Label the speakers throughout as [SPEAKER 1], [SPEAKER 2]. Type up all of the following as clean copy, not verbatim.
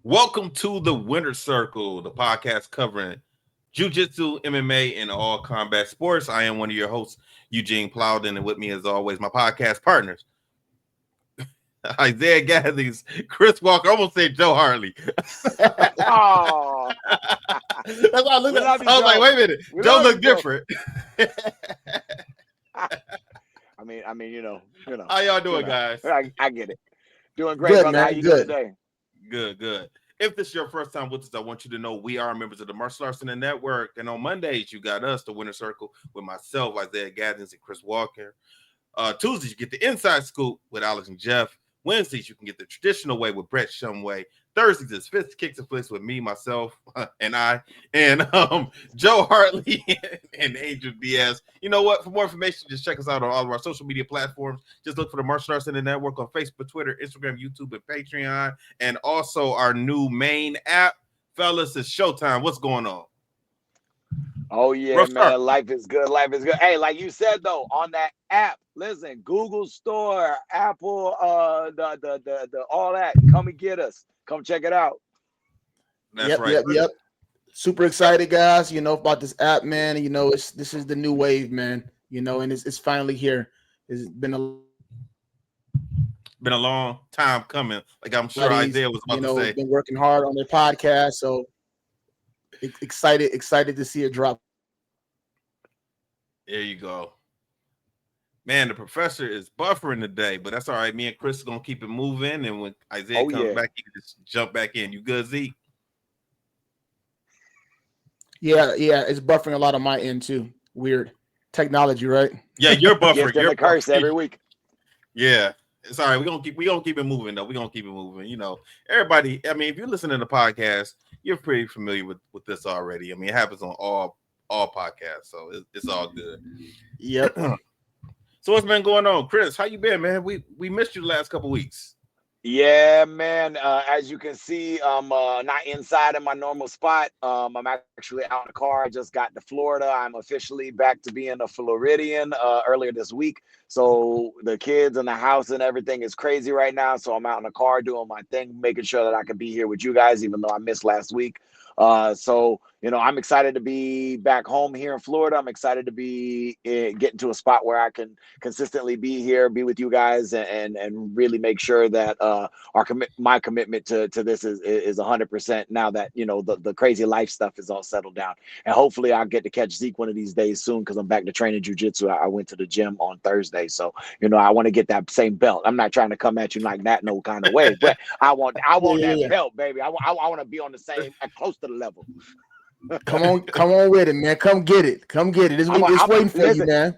[SPEAKER 1] Welcome to the Winner Circle, the podcast covering jiu-jitsu, MMA, and all combat sports. I am one of your hosts, Eugene Plowden, and with me, as always, my podcast partners, Isaiah Gathings, Chris Walker. I almost said Joe Harley.
[SPEAKER 2] Oh,
[SPEAKER 1] That's why I looked at.
[SPEAKER 2] love you,
[SPEAKER 1] I was like,
[SPEAKER 2] Joe.
[SPEAKER 1] wait a minute,
[SPEAKER 2] We
[SPEAKER 1] Joe
[SPEAKER 2] love you,
[SPEAKER 1] looked
[SPEAKER 2] Joe.
[SPEAKER 1] different.
[SPEAKER 2] I mean,
[SPEAKER 1] How y'all doing, guys?
[SPEAKER 2] I get it. Doing great,
[SPEAKER 3] Good,
[SPEAKER 2] brother. How
[SPEAKER 3] man.
[SPEAKER 2] you doing
[SPEAKER 3] Good.
[SPEAKER 2] today?
[SPEAKER 1] Good. If this is your first time with us, I want you to know we are members of the Martial Arts Center Network. And on Mondays, you got us, the Winner Circle, with myself, Isaiah Gathings, and Chris Walker. Tuesdays, you get the Inside Scoop with Alex and Jeff. Wednesdays, you can get the traditional way with Brett Shumway. Thursdays is Fists, Kicks, and Flicks with me, myself, and Joe Hartley and Angel Diaz. You know what? For more information, just check us out on all of our social media platforms. Just look for the Martial Arts Center Network on Facebook, Twitter, Instagram, YouTube, and Patreon. And also our new main app. Fellas, it's showtime. What's going on?
[SPEAKER 2] Oh yeah,
[SPEAKER 1] Rough
[SPEAKER 2] man.
[SPEAKER 1] start.
[SPEAKER 2] Life is good. Life is good. Hey, like you said though, on that app, listen, Google Store, Apple, the all that. Come and get us. Come check it out.
[SPEAKER 1] That's right.
[SPEAKER 3] Yep. Super excited, guys. About this app, man. This is the new wave, man. And it's finally here. It's been a
[SPEAKER 1] long time coming. Like I'm sure Isaiah was about to say.
[SPEAKER 3] been working hard on their podcast, so excited to see it drop.
[SPEAKER 1] There you go. Man, the professor is buffering today, but that's all right. Me and Chris are going to keep it moving. And when Isaiah comes back, he can just jump back in. You good, Zeke?
[SPEAKER 3] Yeah, it's buffering a lot on my end, too. Weird. Technology, right?
[SPEAKER 1] Yeah, you're buffering.
[SPEAKER 2] You're the curse every week.
[SPEAKER 1] Yeah. It's all right. We're gonna keep it moving, though. We're going to keep it moving. Everybody, I mean, if you're listening to the podcast, you're pretty familiar with this already. I mean, it happens on all podcasts, so it's all good.
[SPEAKER 3] Yep.
[SPEAKER 1] So what's been going on, Chris? How you been, man? We missed you the last couple weeks.
[SPEAKER 2] Yeah, man. As you can see, I'm not inside in my normal spot. I'm actually out in the car. I just got to Florida. I'm officially back to being a Floridian earlier this week. So the kids and the house and everything is crazy right now. So I'm out in the car doing my thing, making sure that I can be here with you guys, even though I missed last week. So I'm excited to be back home here in Florida. I'm excited to be getting to a spot where I can consistently be here, be with you guys, and really make sure that my commitment to this is 100% now that the crazy life stuff is all settled down. And hopefully I'll get to catch Zeke one of these days soon, because I'm back to training jiu-jitsu. I went to the gym on Thursday, so I want to get that same belt. I'm not trying to come at you like that no kind of way, but I want that belt, baby. I want to be on the same, close to the level.
[SPEAKER 3] Come on with it, man. Come get it. It's waiting for you, man.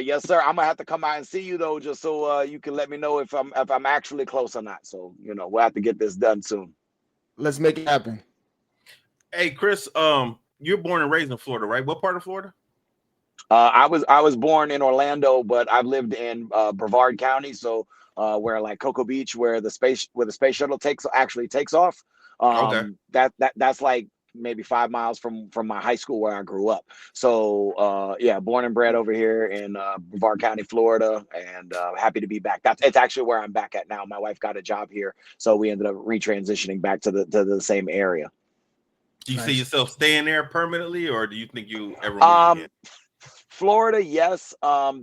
[SPEAKER 2] Yes, sir. I'm gonna have to come out and see you though, just so you can let me know if I'm actually close or not. So we'll have to get this done soon.
[SPEAKER 3] Let's make it happen.
[SPEAKER 1] Hey, Chris, you're born and raised in Florida, right? What part of Florida?
[SPEAKER 2] I was born in Orlando, but I've lived in Brevard County, so where like Cocoa Beach, where the space shuttle takes off.
[SPEAKER 1] Okay.
[SPEAKER 2] That's like maybe 5 miles from my high school where I grew up. So born and bred over here in Brevard County, Florida, and happy to be back. It's actually where I'm back at now. My wife got a job here, so we ended up retransitioning back to the same area.
[SPEAKER 1] Do you see yourself staying there permanently, or do you think you ever move again?
[SPEAKER 2] Florida, yes.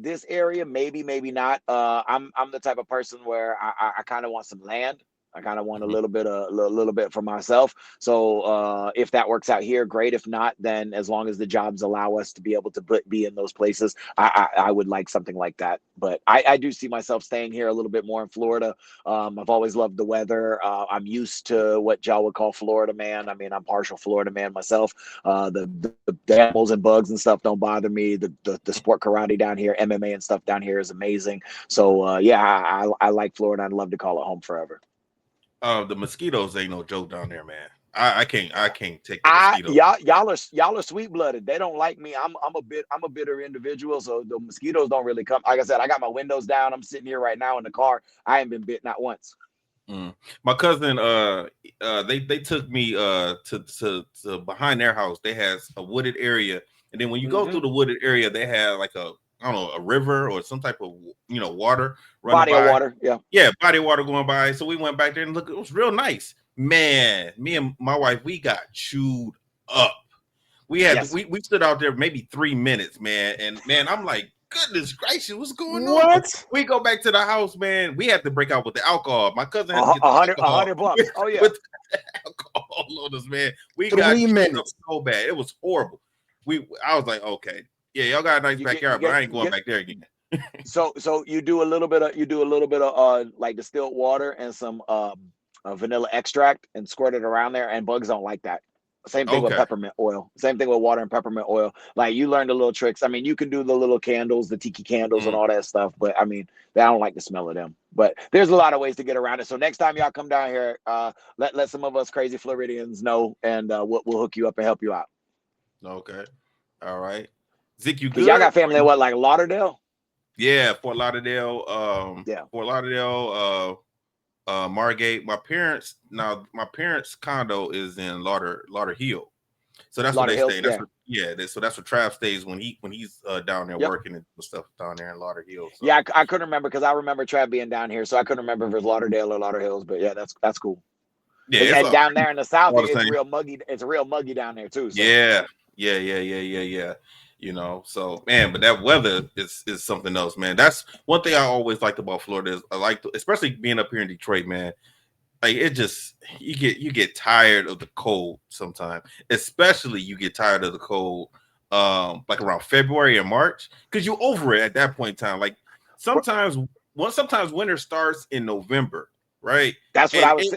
[SPEAKER 2] This area, maybe not. I'm the type of person where I kind of want some land. I kind of want a little bit for myself. So if that works out here, great. If not, then as long as the jobs allow us to be able to be in those places, I would like something like that. But I do see myself staying here a little bit more in Florida. I've always loved the weather. I'm used to what y'all would call Florida man. I mean, I'm partial Florida man myself. The animals and bugs and stuff don't bother me. The sport karate down here, MMA and stuff down here is amazing. So I like Florida. I'd love to call it home forever.
[SPEAKER 1] The mosquitoes ain't no joke down there, man. I can't take the mosquitoes.
[SPEAKER 2] Y'all are sweet blooded. They don't like me. I'm a bitter individual, so the mosquitoes don't really come. Like I said, I got my windows down. I'm sitting here right now in the car. I ain't been bit not once.
[SPEAKER 1] My cousin, they took me to behind their house. They has a wooded area, and then when you go through the wooded area, they have like a river or some type of water running
[SPEAKER 2] body
[SPEAKER 1] by.
[SPEAKER 2] of water,
[SPEAKER 1] yeah, body of water going by. So we went back there and look, it was real nice. Man, me and my wife, we got chewed up. We had we stood out there maybe 3 minutes, man. And man, I'm like, goodness gracious, what's going on?
[SPEAKER 2] What?
[SPEAKER 1] We go back to the house, man. We had to break out with the alcohol. My cousin had to get the alcohol.
[SPEAKER 2] $100. Oh yeah.
[SPEAKER 1] With alcohol on us, man. We
[SPEAKER 3] 3
[SPEAKER 1] got
[SPEAKER 3] minutes
[SPEAKER 1] so bad. It was horrible. I was like, okay, yeah, y'all got a nice backyard, but I ain't going back there again.
[SPEAKER 2] So you do a little bit of like distilled water and some vanilla extract and squirt it around there, and bugs don't like that. Same thing with peppermint oil. Same thing with water and peppermint oil. Like, you learn the little tricks. I mean, you can do the little candles, the tiki candles and all that stuff, but I mean, I don't like the smell of them. But there's a lot of ways to get around it. So next time y'all come down here, let some of us crazy Floridians know, and we'll hook you up and help you out.
[SPEAKER 1] Okay. All right. Zeke, you good?
[SPEAKER 2] Y'all got family in what, like Lauderdale?
[SPEAKER 1] Yeah, Fort Lauderdale. Fort Lauderdale, Margate. My parents' condo is in Lauderhill. So that's where they stay. So that's where Trav stays when he's down there working and stuff down there in Lauderhill. So.
[SPEAKER 2] Yeah, I couldn't remember because I remember Trav being down here, so I couldn't remember if it was Lauderdale or Lauderhills. But yeah, that's cool. Yeah, and down there in the south, it's real muggy. It's real muggy down there too. So.
[SPEAKER 1] Yeah. You know, so man, but that weather is something else, man. That's one thing I always liked about Florida. Is I like, especially being up here in Detroit, man. Like, it just you get tired of the cold sometimes. Especially you get tired of the cold, like around February and March, because you're over it at that point in time. Like sometimes winter starts in November. Right.
[SPEAKER 2] That's what I was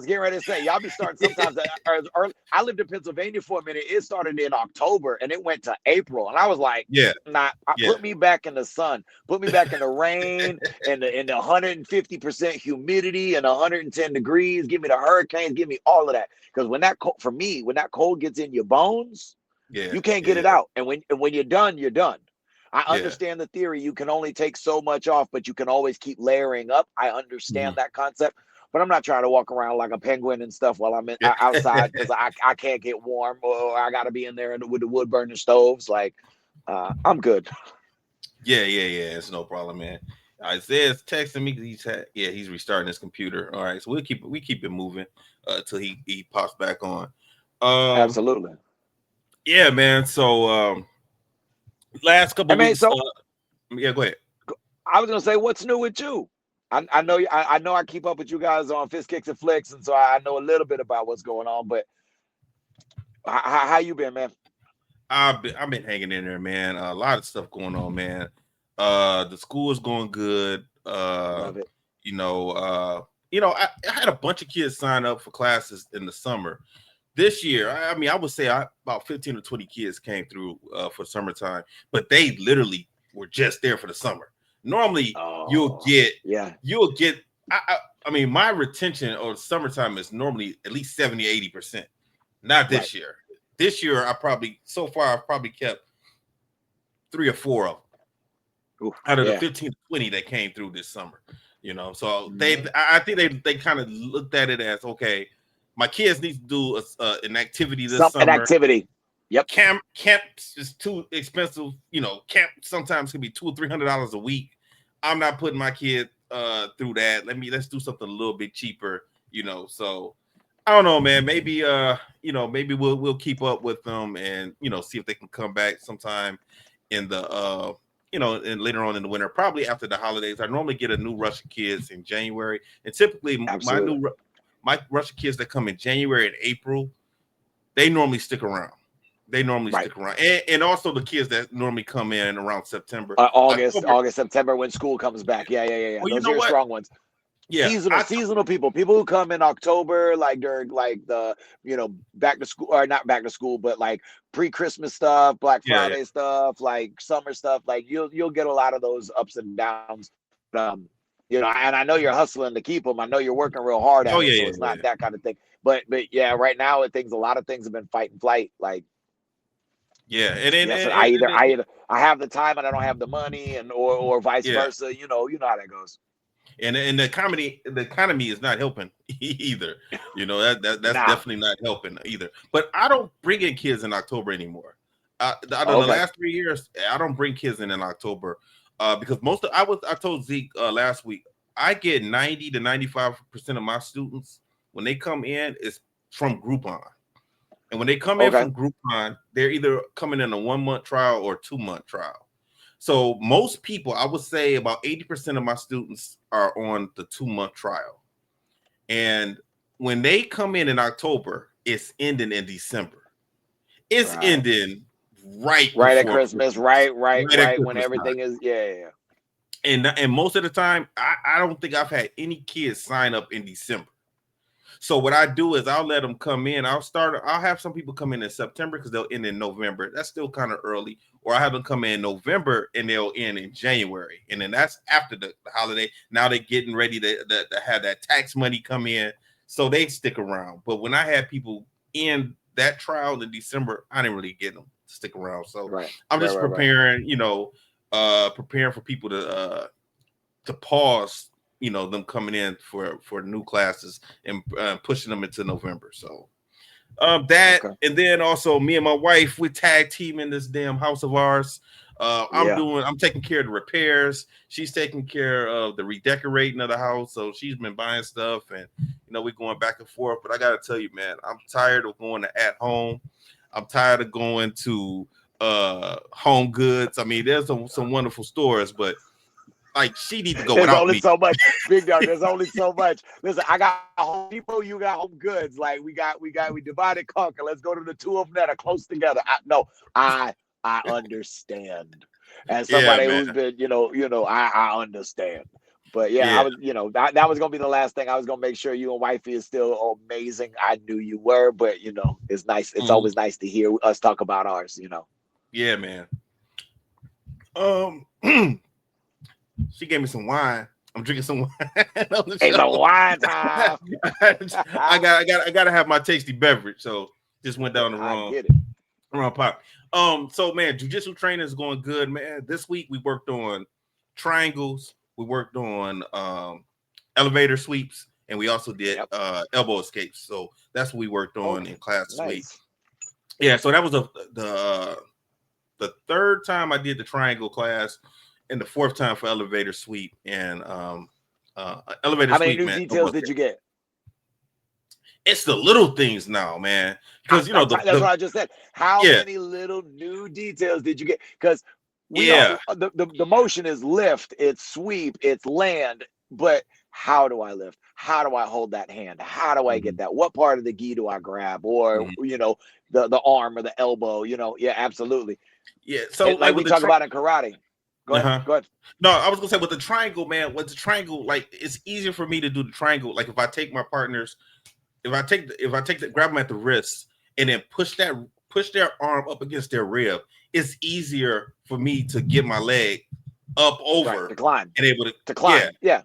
[SPEAKER 2] getting ready to say. Y'all be starting sometimes early. I lived in Pennsylvania for a minute. It started in October and it went to April. And I was like, put me back in the sun, put me back in the rain and the 150% humidity and 110 degrees. Give me the hurricanes, give me all of that. Because when that cold gets in your bones, you can't get it out. And when you're done, you're done. I understand the theory. You can only take so much off, but you can always keep layering up. I understand that concept, but I'm not trying to walk around like a penguin and stuff while I'm outside because I can't get warm, or I got to be in there with the wood burning stoves. Like, I'm good.
[SPEAKER 1] Yeah. It's no problem, man. Isaiah's texting me because he's restarting his computer. All right, so we keep it moving until he pops back on.
[SPEAKER 2] Absolutely.
[SPEAKER 1] Yeah, man. So. Last couple weeks. Go ahead.
[SPEAKER 2] I was gonna say, what's new with you? I know I keep up with you guys on Fist Kicks and Flicks, and so I know a little bit about what's going on. But how you been, man?
[SPEAKER 1] I've been hanging in there, man. A lot of stuff going on, man. The school is going good.
[SPEAKER 2] Love it.
[SPEAKER 1] I had a bunch of kids sign up for classes in the summer. This year, I mean, I would say about 15 or 20 kids came through for summertime, but they literally were just there for the summer. Normally, you'll get. I mean, my retention or summertime is normally at least 70, 80%. Not this year. This year, I've probably kept 3 or 4 of them out of the 15 to 20 that came through this summer. So I think they kind of looked at it as, okay, my kids need to do an activity this summer.
[SPEAKER 2] An activity. Yep.
[SPEAKER 1] Camp is too expensive. Camp sometimes can be $200 or $300 a week. I'm not putting my kid through that. Let's do something a little bit cheaper. So I don't know, man. Maybe maybe we'll keep up with them and see if they can come back sometime in the and later on in the winter, probably after the holidays. I normally get a new rush of kids in January, and typically my Russian kids that come in January and April, they normally stick around. And also the kids that normally come in around September,
[SPEAKER 2] August, September, when school comes back. Yeah.
[SPEAKER 1] Well,
[SPEAKER 2] those are your strong ones. Yeah, seasonal people who come in October, like during like the back to school, or not back to school, but like pre-Christmas stuff, Black Friday stuff, like summer stuff. Like you'll get a lot of those ups and downs. And I know you're hustling to keep them. I know you're working real hard at it, so it's not that kind of thing. But yeah, right now a lot of things have been fight and flight. Like I have the time and I don't have the money, and or vice versa. You know how that goes.
[SPEAKER 1] And the economy is not helping either. That's definitely not helping either. But I don't bring in kids in October anymore. The last 3 years, I don't bring kids in October. Because I told Zeke last week, I get 90 to 95% of my students when they come in, it's from Groupon. And when they come in from Groupon, they're either coming in a 1 month trial or 2 month trial. So most people, I would say about 80% of my students are on the 2 month trial. And when they come in October, it's ending in December. It's ending right
[SPEAKER 2] at Christmas, right when everything is,
[SPEAKER 1] And most of the time, I don't think I've had any kids sign up in December. So what I do is I'll let them come in. I'll have some people come in September because they'll end in November. That's still kind of early. Or I have them come in November and they'll end in January. And then that's after the holiday. Now they're getting ready to have that tax money come in. So they stick around. But when I had people in that trial in December, I didn't really get them to stick around. So I'm just preparing, preparing for people to pause, them coming in for new classes and pushing them into November. So and then also me and my wife, we tag team in this damn house of ours. I'm taking care of the repairs. She's taking care of the redecorating of the house. So she's been buying stuff and we're going back and forth. But I gotta tell you, man, I'm tired of going to At Home. I'm tired of going to Home Goods. I mean, there's some wonderful stores, but like she needs to go without me.
[SPEAKER 2] There's only so much, big dog. There's only so much. Listen, I got Home Depot, you got Home Goods. Like we divide and conquer. Let's go to the two of them that are close together. I understand. As somebody who's been, I understand. But I was, that was gonna be the last thing. I was gonna make sure you and wifey is still amazing. I knew you were, but it's nice. It's always nice to hear us talk about ours.
[SPEAKER 1] Yeah, man. She gave me some wine. I'm drinking some wine.
[SPEAKER 2] It's a wine time.
[SPEAKER 1] I gotta have my tasty beverage. So just went down the wrong pot. So man, jiu-jitsu training is going good, man. This week we worked on triangles, we worked on elevator sweeps, and we also did elbow escapes. So that's what we worked on in class this week. Yeah, so that was the third time I did the triangle class. And the fourth time for elevator sweep and elevator sweep.
[SPEAKER 2] How many new details did you get?
[SPEAKER 1] It's the little things now, man. Because
[SPEAKER 2] that's what I just said. How many little new details did you get? Because the motion is lift, it's sweep, it's land, but how do I lift? How do I hold that hand? How do I get that? What part of the gi do I grab? Or the arm or the elbow? Absolutely.
[SPEAKER 1] Yeah. So
[SPEAKER 2] like we talk about in karate. Go ahead.
[SPEAKER 1] No, I was gonna say with the triangle, man. With the triangle, like it's easier for me to do the triangle. Like if I take my partners, grab them at the wrist and then push their arm up against their rib, it's easier for me to get my leg up over
[SPEAKER 2] to climb
[SPEAKER 1] and able to
[SPEAKER 2] climb. Yeah.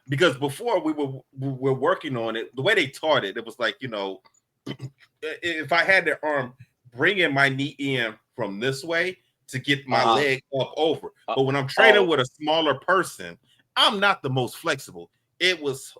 [SPEAKER 1] Because before we were working on it, the way they taught it, it was like if I had their arm bringing my knee in from this way to get my leg up over. But when I'm training with a smaller person, I'm not the most flexible. It was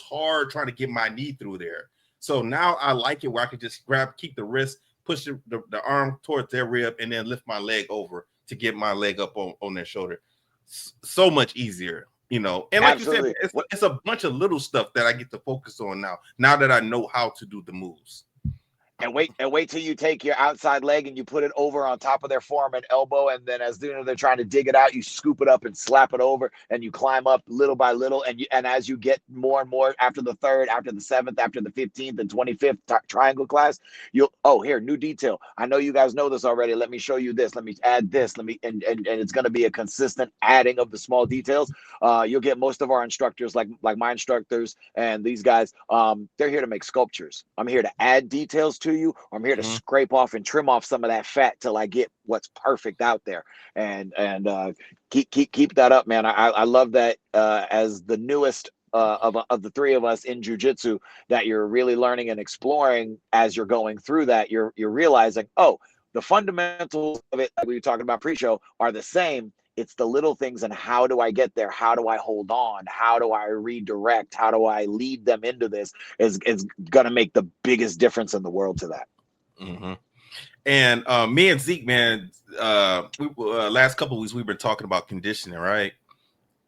[SPEAKER 1] hard trying to get my knee through there. So now I like it where I can just keep the wrist, push the arm towards their rib, and then lift my leg over to get my leg up on their shoulder. So much easier, And like
[SPEAKER 2] Absolutely.
[SPEAKER 1] you said, it's a bunch of little stuff that I get to focus on now that I know how to do the moves.
[SPEAKER 2] And wait till you take your outside leg and you put it over on top of their forearm and elbow, and then as they're trying to dig it out, you scoop it up and slap it over, and you climb up little by little, and as you get more and more after the third, after the seventh, after the 15th and 25th triangle class, here, new detail. I know you guys know this already. Let me show you this. Let me add this. And it's going to be a consistent adding of the small details. You'll get most of our instructors, like my instructors and these guys, they're here to make sculptures. I'm here to add details to you. I'm here to scrape off and trim off some of that fat till I get what's perfect out there. And keep that up, man. I love that as the newest of the three of us in jiu-jitsu, that you're really learning and exploring as you're going through that. You're realizing, the fundamentals of it, like we were talking about pre-show, are the same. It's the little things, and how do I get there? How do I hold on? How do I redirect? How do I lead them into this? Is going to make the biggest difference in the world to that.
[SPEAKER 1] Mm-hmm. And me and Zeke, man, last couple of weeks we've been talking about conditioning, right?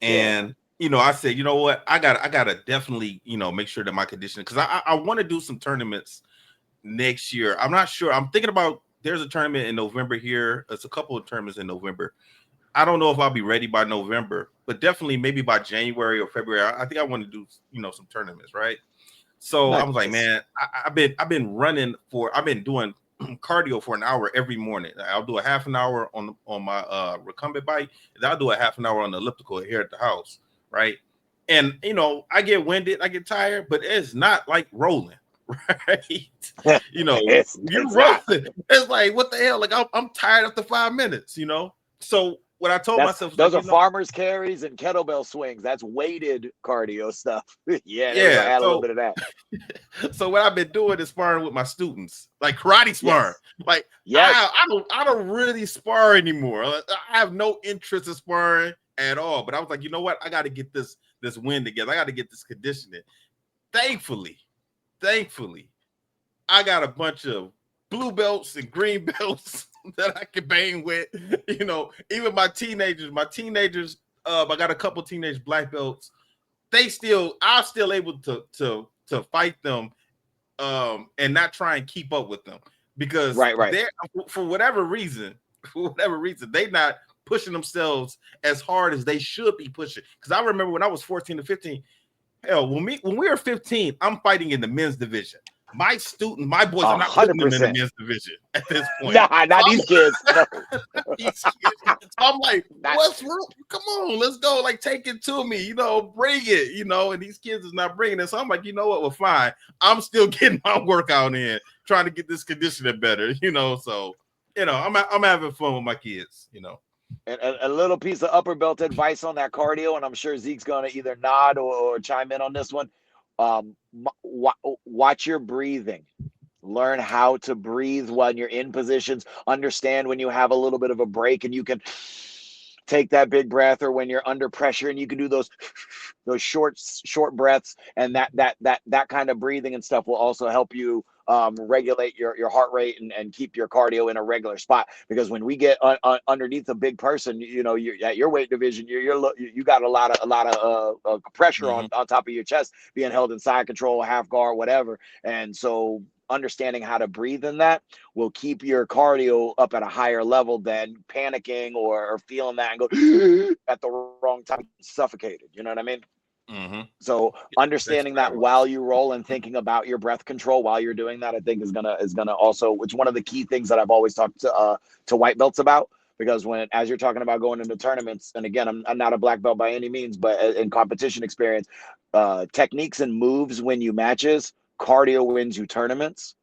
[SPEAKER 1] And I said, you know what, I gotta definitely, make sure that my conditioning, because I want to do some tournaments next year. I'm not sure. I'm thinking about, there's a tournament in November here. There's a couple of tournaments in November. I don't know if I'll be ready by November, but definitely maybe by January or February. I think I want to do, some tournaments, right? So I was like,
[SPEAKER 2] Nice.
[SPEAKER 1] man, I've been doing cardio for an hour every morning. I'll do a half an hour on my recumbent bike, and I'll do a half an hour on the elliptical here at the house, right? And I get winded, I get tired, but it's not like rolling, right? You're
[SPEAKER 2] It's not.
[SPEAKER 1] rolling. It's like, what the hell? Like I'm tired after 5 minutes, So what I told myself was
[SPEAKER 2] Those
[SPEAKER 1] like,
[SPEAKER 2] are farmers carries and kettlebell swings. That's weighted cardio stuff. Yeah, they
[SPEAKER 1] yeah.
[SPEAKER 2] add a little
[SPEAKER 1] So
[SPEAKER 2] bit of that.
[SPEAKER 1] So what I've been doing is sparring with my students, like karate sparring.
[SPEAKER 2] Yes.
[SPEAKER 1] Like
[SPEAKER 2] Yes.
[SPEAKER 1] I don't really spar anymore. I have no interest in sparring at all. But I was like, you know what? I got to get this win together. I got to get this conditioning. Thankfully, I got a bunch of blue belts and green belts that I can bang with. Even my teenagers. I got a couple teenage black belts. I'm still able to fight them, and not try and keep up with them, because
[SPEAKER 2] Right.
[SPEAKER 1] they're, for whatever reason, they're not pushing themselves as hard as they should be pushing. Because I remember when I was 14 to 15, hell, when we were 15, I'm fighting in the men's division. My boys, I'm not putting them in the
[SPEAKER 2] 100%.
[SPEAKER 1] men's division at this point.
[SPEAKER 2] Nah, not these kids. No.
[SPEAKER 1] So I'm like, what's wrong? Come on, let's go. Like, take it to me, bring it, and these kids is not bringing it. So I'm like, you know what? Well, fine. I'm still getting my workout in, trying to get this conditioning better, So, I'm having fun with my kids,
[SPEAKER 2] And a little piece of upper belt advice on that cardio, and I'm sure Zeke's going to either nod or chime in on this one. Watch your breathing. Learn how to breathe when you're in positions. Understand when you have a little bit of a break and you can take that big breath, or when you're under pressure and you can do those short breaths, and that kind of breathing and stuff will also help you regulate your heart rate and keep your cardio in a regular spot. Because when we get underneath a big person, you're at your weight division, you got a lot of pressure on top of your chest being held in side control, half guard, whatever. And so understanding how to breathe in that will keep your cardio up at a higher level than panicking or feeling that and go at the wrong time, suffocated. You know what I mean? So understanding that while you roll and thinking about your breath control while you're doing that, I think is gonna also, it's one of the key things that I've always talked to white belts about. Because as you're talking about going into tournaments, and again, I'm not a black belt by any means, but in competition experience, techniques and moves win you matches, cardio wins you tournaments.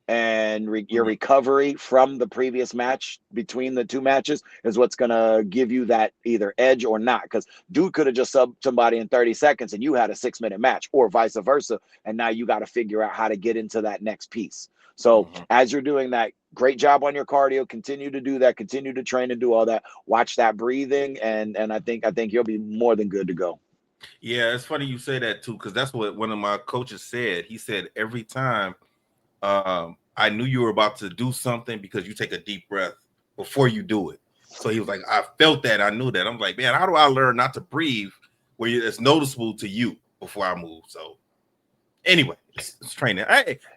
[SPEAKER 2] And your recovery from the previous match, between the two matches, is what's going to give you that either edge or not. Because dude could have just subbed somebody in 30 seconds and you had a 6-minute match, or vice versa. And now you got to figure out how to get into that next piece. So as you're doing that, great job on your cardio. Continue to do that. Continue to train and do all that. Watch that breathing. And I think you'll be more than good to go.
[SPEAKER 1] Yeah, it's funny you say that too, because that's what one of my coaches said. He said, every time I knew you were about to do something, because you take a deep breath before you do it. So he was like, I felt that. I knew that. I'm like, man, how do I learn not to breathe where it's noticeable to you before I move? So anyway, it's training.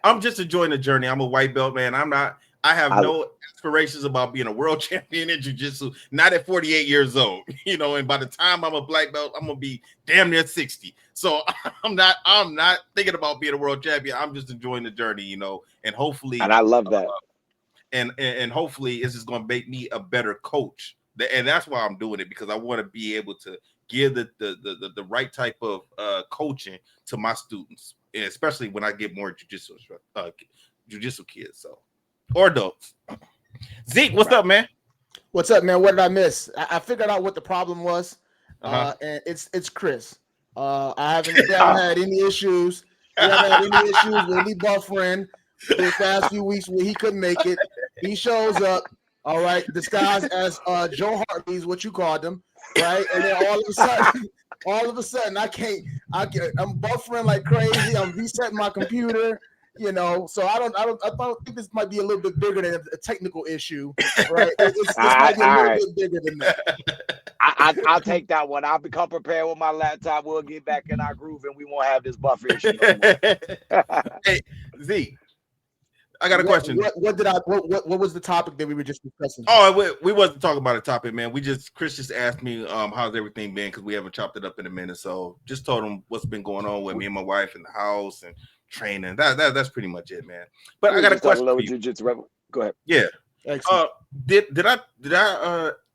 [SPEAKER 1] I'm just enjoying the journey. I'm a white belt, man. I have no aspirations about being a world champion in jiu-jitsu, not at 48 years old, and by the time I'm a black belt, I'm gonna be damn near 60. So I'm not thinking about being a world champion. I'm just enjoying the journey, and hopefully,
[SPEAKER 2] and I love that.
[SPEAKER 1] And hopefully it's just gonna make me a better coach. And that's why I'm doing it, because I want to be able to give the right type of coaching to my students, and especially when I get more jiu-jitsu kids, so, or adults. Zeke, what's up, man?
[SPEAKER 3] What's up, man? What did I miss? I figured out what the problem was, and it's Chris. I haven't had any issues. We haven't had any issues with any buffering the past few weeks where he couldn't make it. He shows up, all right, disguised as Joe Hartley is what you called him, right? And then all of a sudden, I'm buffering like crazy. I'm resetting my computer. So I think this might be a little bit bigger than a technical issue, right? This might be a little bit bigger than that.
[SPEAKER 2] I'll take that one. I'll become prepared with my laptop. We'll get back in our groove, and we won't have this buffer issue no more.
[SPEAKER 1] Hey, Z, I got a question.
[SPEAKER 3] What was the topic that we were just discussing?
[SPEAKER 1] Oh, we wasn't talking about a topic, man. Chris just asked me how's everything been, because we haven't chopped it up in a minute. So just told him what's been going on with me and my wife in the house and training. That's pretty much it, man. But I got a question for you.
[SPEAKER 2] Go ahead.
[SPEAKER 1] Yeah. Did I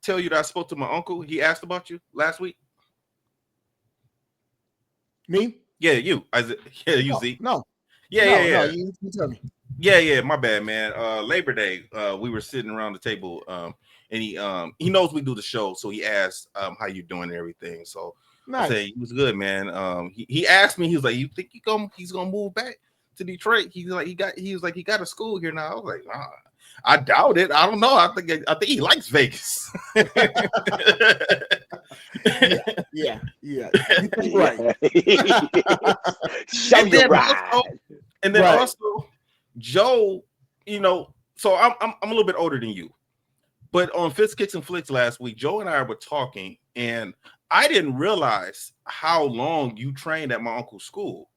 [SPEAKER 1] tell you that I spoke to my uncle? He asked about you last week.
[SPEAKER 3] Me?
[SPEAKER 1] Yeah, you. You, Z.
[SPEAKER 3] No.
[SPEAKER 1] Yeah.
[SPEAKER 3] No, you tell me.
[SPEAKER 1] Yeah, my bad, man. Labor Day, we were sitting around the table, and he knows we do the show, so he asked how you doing and everything. So nice. I said he was good, man. He asked me, he was like, "You think he's gonna move back to Detroit?" He was like, he got a school here now. I was like, nah, I doubt it. I don't know. I think he likes Vegas.
[SPEAKER 3] yeah. Right.
[SPEAKER 2] Show your ride.
[SPEAKER 1] And then also, Joe, so I'm a little bit older than you, but on Fitz Kicks and Flicks last week, Joe and I were talking, and I didn't realize how long you trained at my uncle's school,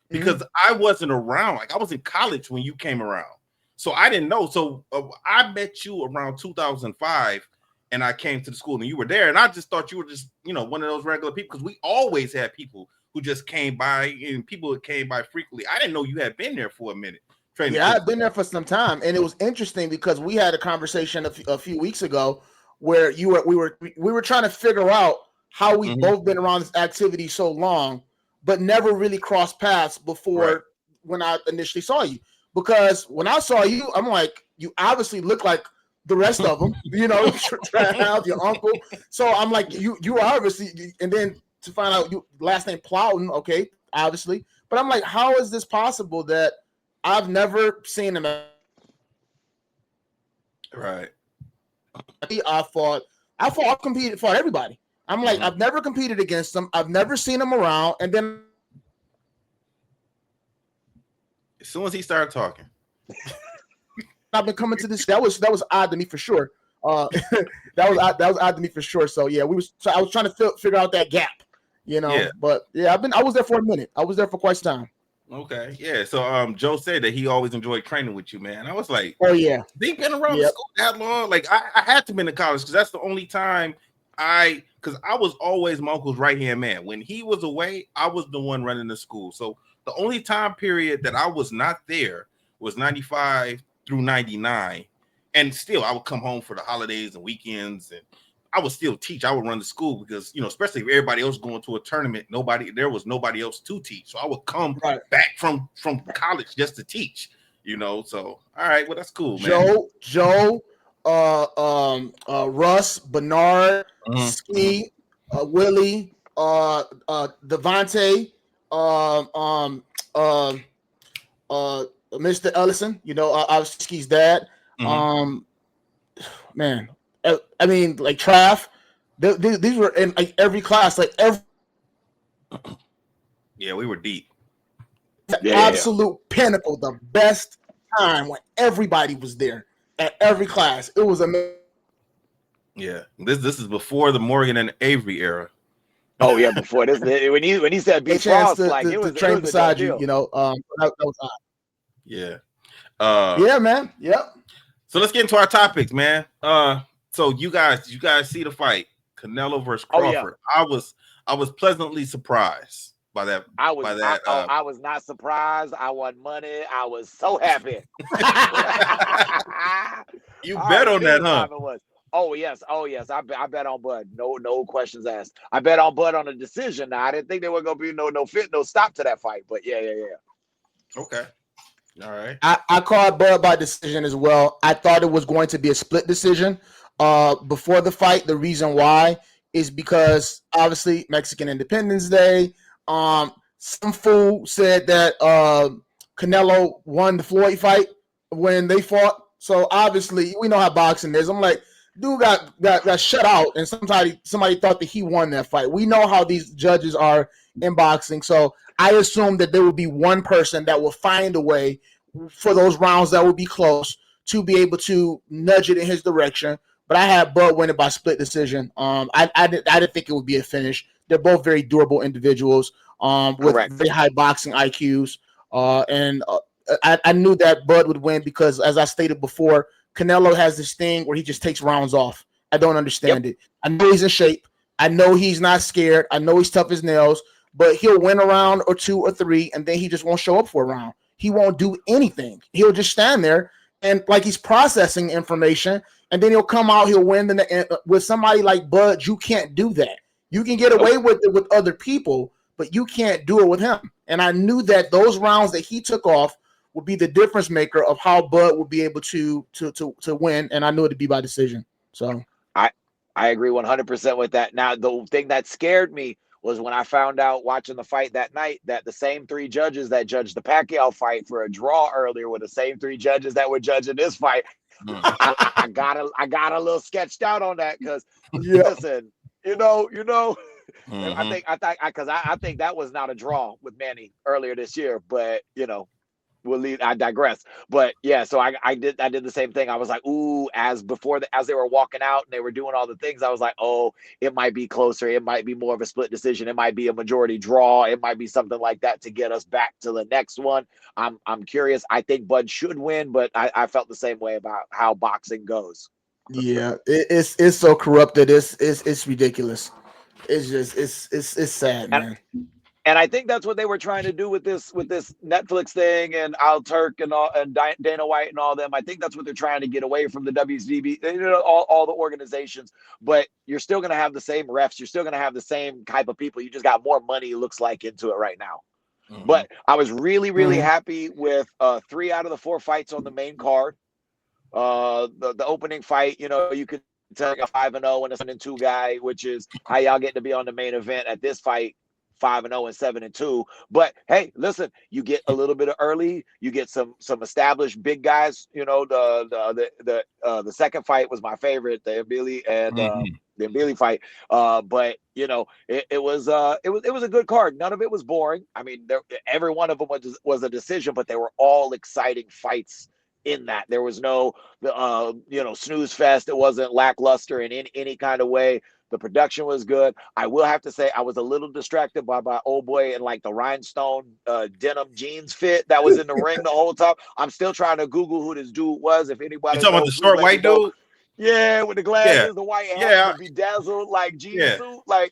[SPEAKER 1] because I wasn't around. Like, I was in college when you came around, so I didn't know. So I met you around 2005, and I came to the school, and you were there, and I just thought you were just one of those regular people, because we always had people who just came by, and people that came by frequently. I didn't know you had been there for a minute.
[SPEAKER 3] Yeah, I've been there for some time, and it was interesting because we had a conversation a few weeks ago where we were trying to figure out how we've both been around this activity so long, but never really crossed paths before when I initially saw you. Because when I saw you, I'm like, you obviously look like the rest of them, your uncle. So I'm like, you are obviously, and then to find out you last name Plowden, okay, obviously. But I'm like, how is this possible that I've never seen him?
[SPEAKER 1] Right.
[SPEAKER 3] Fought everybody. I'm like, I've never competed against him. I've never seen him around. And then
[SPEAKER 1] as soon as he started talking,
[SPEAKER 3] I've been coming to this. That was odd to me for sure. That was odd to me for sure. So yeah, I was trying to figure out that gap, Yeah. But yeah, I was there for a minute. I was there for quite some time.
[SPEAKER 1] Okay, yeah. So Joe said that he always enjoyed training with you, man. I was like,
[SPEAKER 3] oh yeah,
[SPEAKER 1] they've been around the school that long. Like I had to be in college, because that's the only time because I was always my uncle's right hand man. When he was away, I was the one running the school. So the only time period that I was not there was 95 through 99, and still I would come home for the holidays and weekends, and I would still teach. I would run the school because, especially if everybody else going to a tournament, there was nobody else to teach. So I would come back from college just to teach, So, all right, well, that's cool, man.
[SPEAKER 3] Joe, Russ, Bernard, Ski, Willie, Devontae, Mr. Ellison, obviously Ski's dad. Man. I mean, like Trav, these were in like every class, like every.
[SPEAKER 1] Yeah, we were deep.
[SPEAKER 3] The absolute pinnacle, the best time when everybody was there at every class. It was amazing.
[SPEAKER 1] Yeah, this is before the Morgan and Avery era.
[SPEAKER 2] Oh yeah, before this, when he said "Be Frost," like it was
[SPEAKER 3] train beside you, that was odd.
[SPEAKER 1] Yeah.
[SPEAKER 3] Yeah, man. Yep.
[SPEAKER 1] So let's get into our topics, man. So you guys see the fight, Canelo versus Crawford. Oh, yeah. I was pleasantly surprised by that. I
[SPEAKER 2] was not surprised. I won money. I was so happy.
[SPEAKER 1] You bet on that, huh?
[SPEAKER 2] Oh yes. I bet on Bud. No questions asked. I bet on Bud on a decision. Now I didn't think there was gonna be no stop to that fight, but yeah.
[SPEAKER 1] Okay. All right.
[SPEAKER 3] I called Bud by decision as well. I thought it was going to be a split decision. Before the fight, the reason why is because obviously Mexican Independence Day. Some fool said that Canelo won the Floyd fight when they fought. So obviously we know how boxing is. I'm like, dude got shut out, and somebody thought that he won that fight. We know how these judges are in boxing, so I assumed that there would be one person that will find a way for those rounds that would be close to be able to nudge it in his direction. but I had Bud winning by split decision. I didn't think it would be a finish. They're both very durable individuals with
[SPEAKER 2] Correct.
[SPEAKER 3] very high boxing IQs. I knew that Bud would win because, as I stated before, Canelo has this thing where he just takes rounds off. I don't understand it. I know he's in shape. I know he's not scared. I know he's tough as nails, but he'll win a round or 2 or 3, and then he just won't show up for a round. He won't do anything. He'll just stand there and like he's processing information, and then he'll come out, he'll win. With somebody like Bud, you can't do that. You can get away with it with other people, but you can't do it with him. And I knew that those rounds that he took off would be the difference maker of how Bud would be able to win, and I knew it to be by decision. So
[SPEAKER 2] I agree 100% with that. Now, the thing that scared me was when I found out watching the fight that night that the same 3 judges that judged the Pacquiao fight for a draw earlier were the same 3 judges that were judging this fight. I got a little sketched out on that because listen, you know, I think that was not a draw with Manny earlier this year, but I digress. But yeah, so I did the same thing. I was like, ooh, as they were walking out and they were doing all the things, I was like, oh, it might be closer. It might be more of a split decision. It might be a majority draw. It might be something like that to get us back to the next one. I'm curious. I think Bud should win, but I felt the same way about how boxing goes.
[SPEAKER 3] Yeah, it's so corrupted. It's ridiculous. It's just it's sad, man.
[SPEAKER 2] And I think that's what they were trying to do with this Netflix thing and Al Turk and Dana White and all them. I think that's what they're trying to get away from the WCB, all the organizations. But you're still going to have the same refs. You're still going to have the same type of people. You just got more money, it looks like, into it right now. Mm-hmm. But I was really, really happy with 3 out of the 4 fights on the main card. The opening fight, you could tell a 5-0 and a 7-2 guy, which is how y'all get to be on the main event at this fight. 5-0 and 7-2, but hey, listen, you get a little bit of early, you get some established big guys. The second fight was my favorite, the Mbili and the Mbili fight. But it was a good card. None of it was boring. I mean, every one of them was a decision, but they were all exciting fights. In that there was no snooze fest. It wasn't lackluster in any kind of way. The production was good. I will have to say I was a little distracted by my old boy and like the rhinestone denim jeans fit that was in the ring the whole time. I'm still trying to Google who this dude was. If anybody
[SPEAKER 1] you talking about the short white dude?
[SPEAKER 2] Yeah, with the glasses, the white hat, the bedazzled like jean suit. Like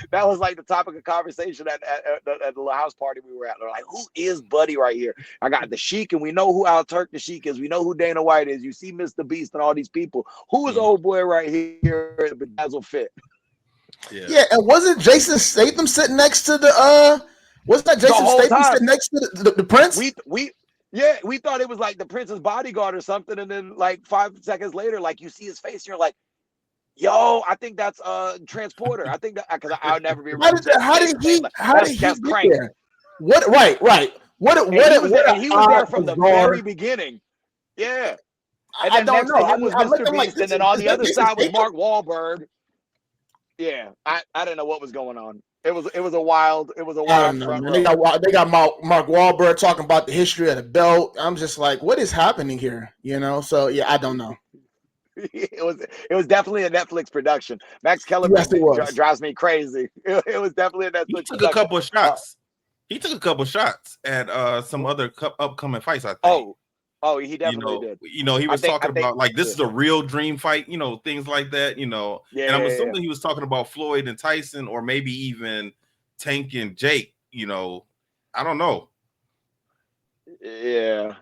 [SPEAKER 2] that was like the topic of conversation at the house party we were at. They're like, who is Buddy right here? I got the Sheik, and we know who Al Turk the Sheik is. We know who Dana White is. You see Mr. Beast and all these people. Who is old boy right here in the bedazzled fit?
[SPEAKER 3] Yeah, and wasn't Jason Statham sitting next to the wasn't that Jason Statham sitting next to the Prince?
[SPEAKER 2] We thought it was like the Prince's bodyguard or something, and then like 5 seconds later, like you see his face, and you're like, "Yo, I think that's Transporter." I think that because I'll never be.
[SPEAKER 3] How did he get there? What? Right.
[SPEAKER 2] He was there from the very beginning. Yeah. And then next to him was Mr. Beast, and then on the other side was Mark Wahlberg. Yeah, I didn't know what was going on. It was a wild. They got Mark Wahlberg talking about the history of the belt. I'm just like, what is happening here? So yeah, I don't know. It was definitely a Netflix production. Max Kellerman drives me crazy. It was definitely a Netflix.
[SPEAKER 1] He took a couple of shots. He took a couple of shots at some other upcoming fights, I think.
[SPEAKER 2] Oh, he definitely did.
[SPEAKER 1] He was talking about like this is a real dream fight, things like that, and I'm assuming he was talking about Floyd and Tyson, or maybe even Tank and Jake. I don't know.
[SPEAKER 2] Yeah,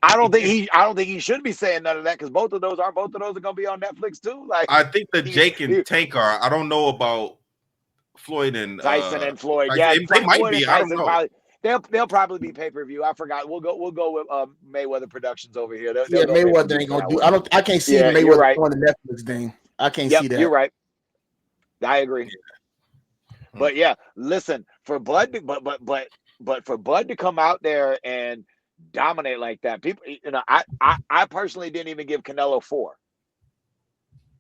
[SPEAKER 2] I don't think he should be saying none of that because both of those are going to be on Netflix too. Like
[SPEAKER 1] I think the Jake and Tank are. I don't know about Floyd and
[SPEAKER 2] Tyson and Floyd.
[SPEAKER 1] Tyson. They might be. I don't know.
[SPEAKER 2] Probably, they'll probably be pay-per-view. I forgot. We'll go with Mayweather Productions over here.
[SPEAKER 3] Mayweather ain't gonna do. I can't see Mayweather on the Netflix thing. I can't see that.
[SPEAKER 2] You're right. I agree. But yeah, listen, for Bud, but for Bud to come out there and dominate like that, people, I personally didn't even give Canelo 4.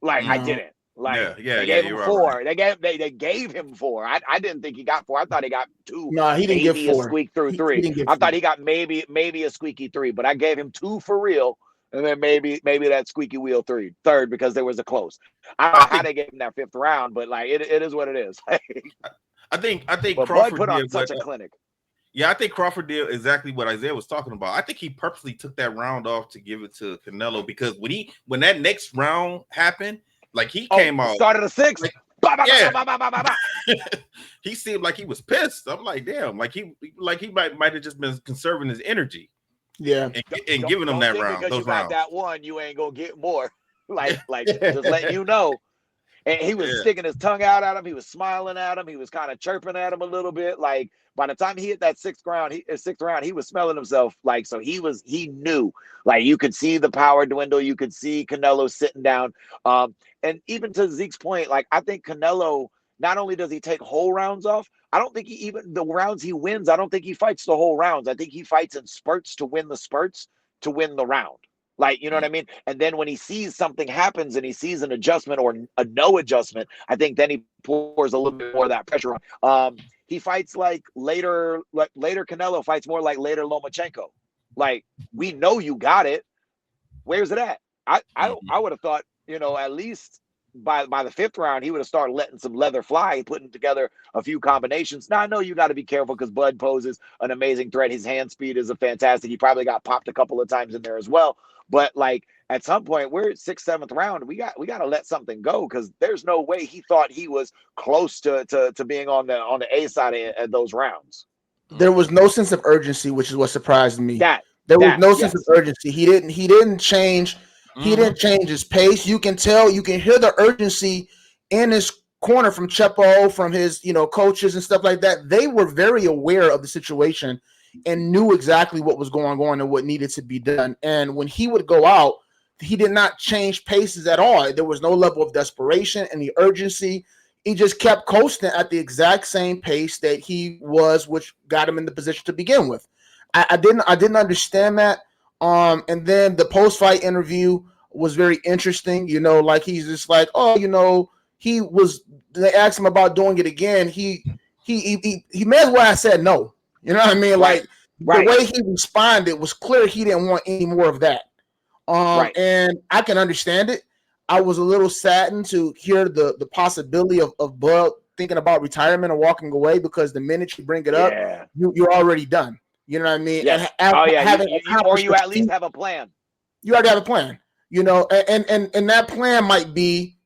[SPEAKER 2] Like I didn't. Like they gave him 4. Right. They gave him 4. I didn't think he got 4. I thought he got 2.
[SPEAKER 3] No, he didn't give 4.
[SPEAKER 2] A squeak through 3. I thought he got maybe a squeaky 3, but I gave him 2 for real. and then maybe that squeaky wheel third because there was a close. I don't know how they gave him that 5th round, but like it is what it is.
[SPEAKER 1] I think
[SPEAKER 2] but
[SPEAKER 1] Crawford
[SPEAKER 2] Bud put on
[SPEAKER 1] did
[SPEAKER 2] such a clinic.
[SPEAKER 1] Yeah, I think Crawford did exactly what Isaiah was talking about. I think he purposely took that round off to give it to Canelo because when that next round happened, like he came out
[SPEAKER 2] started a 6.
[SPEAKER 1] Like, he seemed like he was pissed. I'm like, damn, like he might have just been conserving his energy.
[SPEAKER 3] Yeah,
[SPEAKER 1] and giving them that round.
[SPEAKER 2] Because
[SPEAKER 1] those
[SPEAKER 2] you got
[SPEAKER 1] rounds.
[SPEAKER 2] that one, you ain't gonna get more. Like just letting you know. And he was sticking his tongue out at him. He was smiling at him. He was kind of chirping at him a little bit. Like by the time he hit that 6th round, he was smelling himself. Like, so he knew, like you could see the power dwindle. You could see Canelo sitting down. And even to Zeke's point, like I think Canelo, not only does he take whole rounds off, I don't think the rounds he wins, I don't think he fights the whole rounds. I think he fights in spurts to win the spurts to win the round. Like, you know what I mean? And then when he sees something happens and he sees an adjustment or a no adjustment, I think then he pours a little bit more of that pressure on. He fights like later Canelo fights more like later Lomachenko. Like, we know you got it. Where's it at? I would have thought, at least by the 5th round, he would have started letting some leather fly, putting together a few combinations. Now, I know you got to be careful because Bud poses an amazing threat. His hand speed is a fantastic. He probably got popped a couple of times in there as well. But like at some point, we're at 6th, 7th round. We got to let something go because there's no way he thought he was close to being on the A side at those rounds.
[SPEAKER 3] There was no sense of urgency, which is what surprised me.
[SPEAKER 2] There
[SPEAKER 3] was no sense of urgency. He didn't change. He didn't change his pace. You can tell. You can hear the urgency in his corner from Chepo, from his coaches and stuff like that. They were very aware of the situation and knew exactly what was going on and what needed to be done. And when he would go out, he did not change paces at all. There was no level of desperation and the urgency. He just kept coasting at the exact same pace that he was, which got him in the position to begin with. I didn't understand that. And then the post-fight interview was very interesting. Like he's just like, they asked him about doing it again. He may as well have said no. You know what I mean? Like the way he responded was clear. He didn't want any more of that. And I can understand it. I was a little saddened to hear the possibility of Bud thinking about retirement or walking away, because the minute you bring it up, you're already done. You know what I mean?
[SPEAKER 2] Yes.
[SPEAKER 3] And
[SPEAKER 2] you at least have a plan.
[SPEAKER 3] You already have a plan. And that plan might be,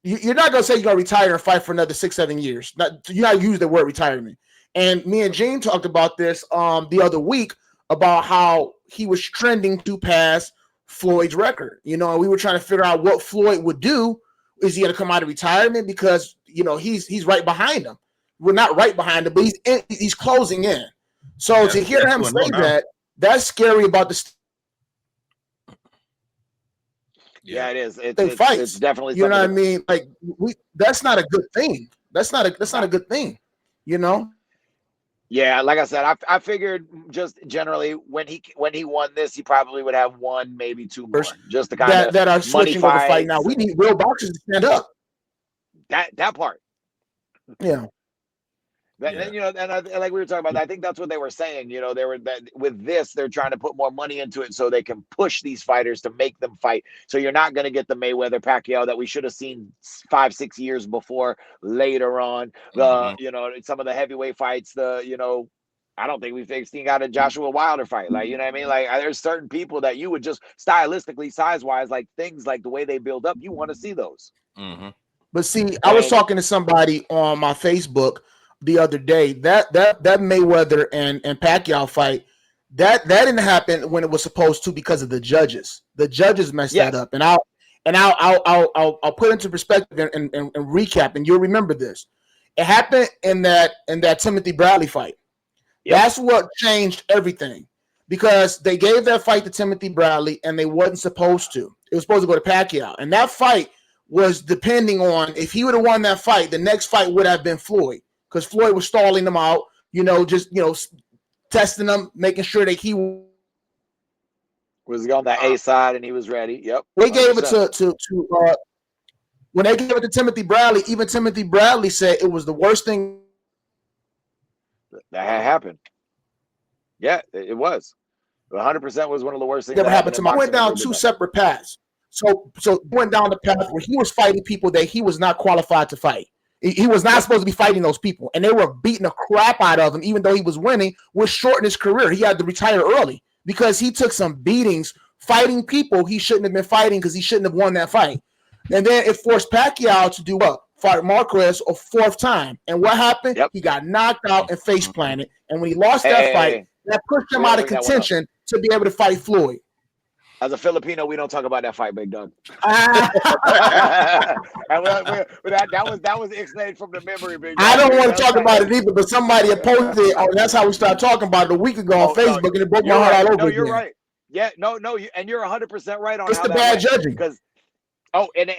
[SPEAKER 3] you're not gonna say you're gonna retire and fight for another 6-7 years. You're not use the word retirement. And me and Gene talked about this the other week about how he was trending to pass Floyd's record. And we were trying to figure out what Floyd would do. Is he going to come out of retirement? Because he's right behind him. We're not right behind him, but he's closing in. So to hear him say that's scary about the.
[SPEAKER 2] Yeah, it is. It's definitely.
[SPEAKER 3] You know what I mean? Like that's not a good thing. That's not a good thing.
[SPEAKER 2] Yeah, like I said, I figured just generally when he won this, he probably would have 1, maybe 2 more, just to kind of
[SPEAKER 3] that are switching over fight now. We need real boxers to stand up.
[SPEAKER 2] That part.
[SPEAKER 3] Yeah.
[SPEAKER 2] And like we were talking about, I think that's what they were saying. They were that with this, they're trying to put more money into it so they can push these fighters to make them fight. So you're not going to get the Mayweather Pacquiao that we should have seen 5-6 years before. Later on, some of the heavyweight fights. I don't think we've seen out a Joshua Wilder fight. Like, you know what I mean? Like, there's certain people that you would just stylistically, size-wise, like things like the way they build up, you want to see those.
[SPEAKER 1] Mm-hmm.
[SPEAKER 3] But see, I was talking to somebody on my Facebook the other day that Mayweather and Pacquiao fight that didn't happen when it was supposed to because of the judges. The judges messed that up, and I'll put into perspective and recap, and you'll remember this. It happened in that Timothy Bradley fight. Yep. That's what changed everything, because they gave that fight to Timothy Bradley and they wasn't supposed to. It was supposed to go to Pacquiao, and that fight was depending on if he would have won that fight, the next fight would have been Floyd. Because Floyd was stalling them out, testing them, making sure that he
[SPEAKER 2] was on the A side and he was ready. Yep.
[SPEAKER 3] They gave it to when they gave it to Timothy Bradley. Even Timothy Bradley said it was the worst thing
[SPEAKER 2] that had happened. Yeah, it was. 100% was one of the worst things
[SPEAKER 3] Never
[SPEAKER 2] that
[SPEAKER 3] happened to me. I went down two separate paths. So went down the path where he was fighting people that he was not qualified to fight. He was not supposed to be fighting those people, and they were beating the crap out of him, even though he was winning, which shortened his career. He had to retire early because he took some beatings fighting people he shouldn't have been fighting because he shouldn't have won that fight. And then it forced Pacquiao to do what? Fight Marquez a fourth time. And what happened? He got knocked out and face planted. And when he lost that fight, that pushed him out of contention to be able to fight Floyd.
[SPEAKER 2] As a Filipino, we don't talk about that fight, big dog. And that was ixnayed from the memory, big dog.
[SPEAKER 3] I don't want to talk about it either, but somebody posted it. Oh, that's how we started talking about it a week ago on Facebook, and it broke my heart all over again.
[SPEAKER 2] You're right. Yeah, and you're 100% right on.
[SPEAKER 3] It's the bad judging
[SPEAKER 2] because. Oh, and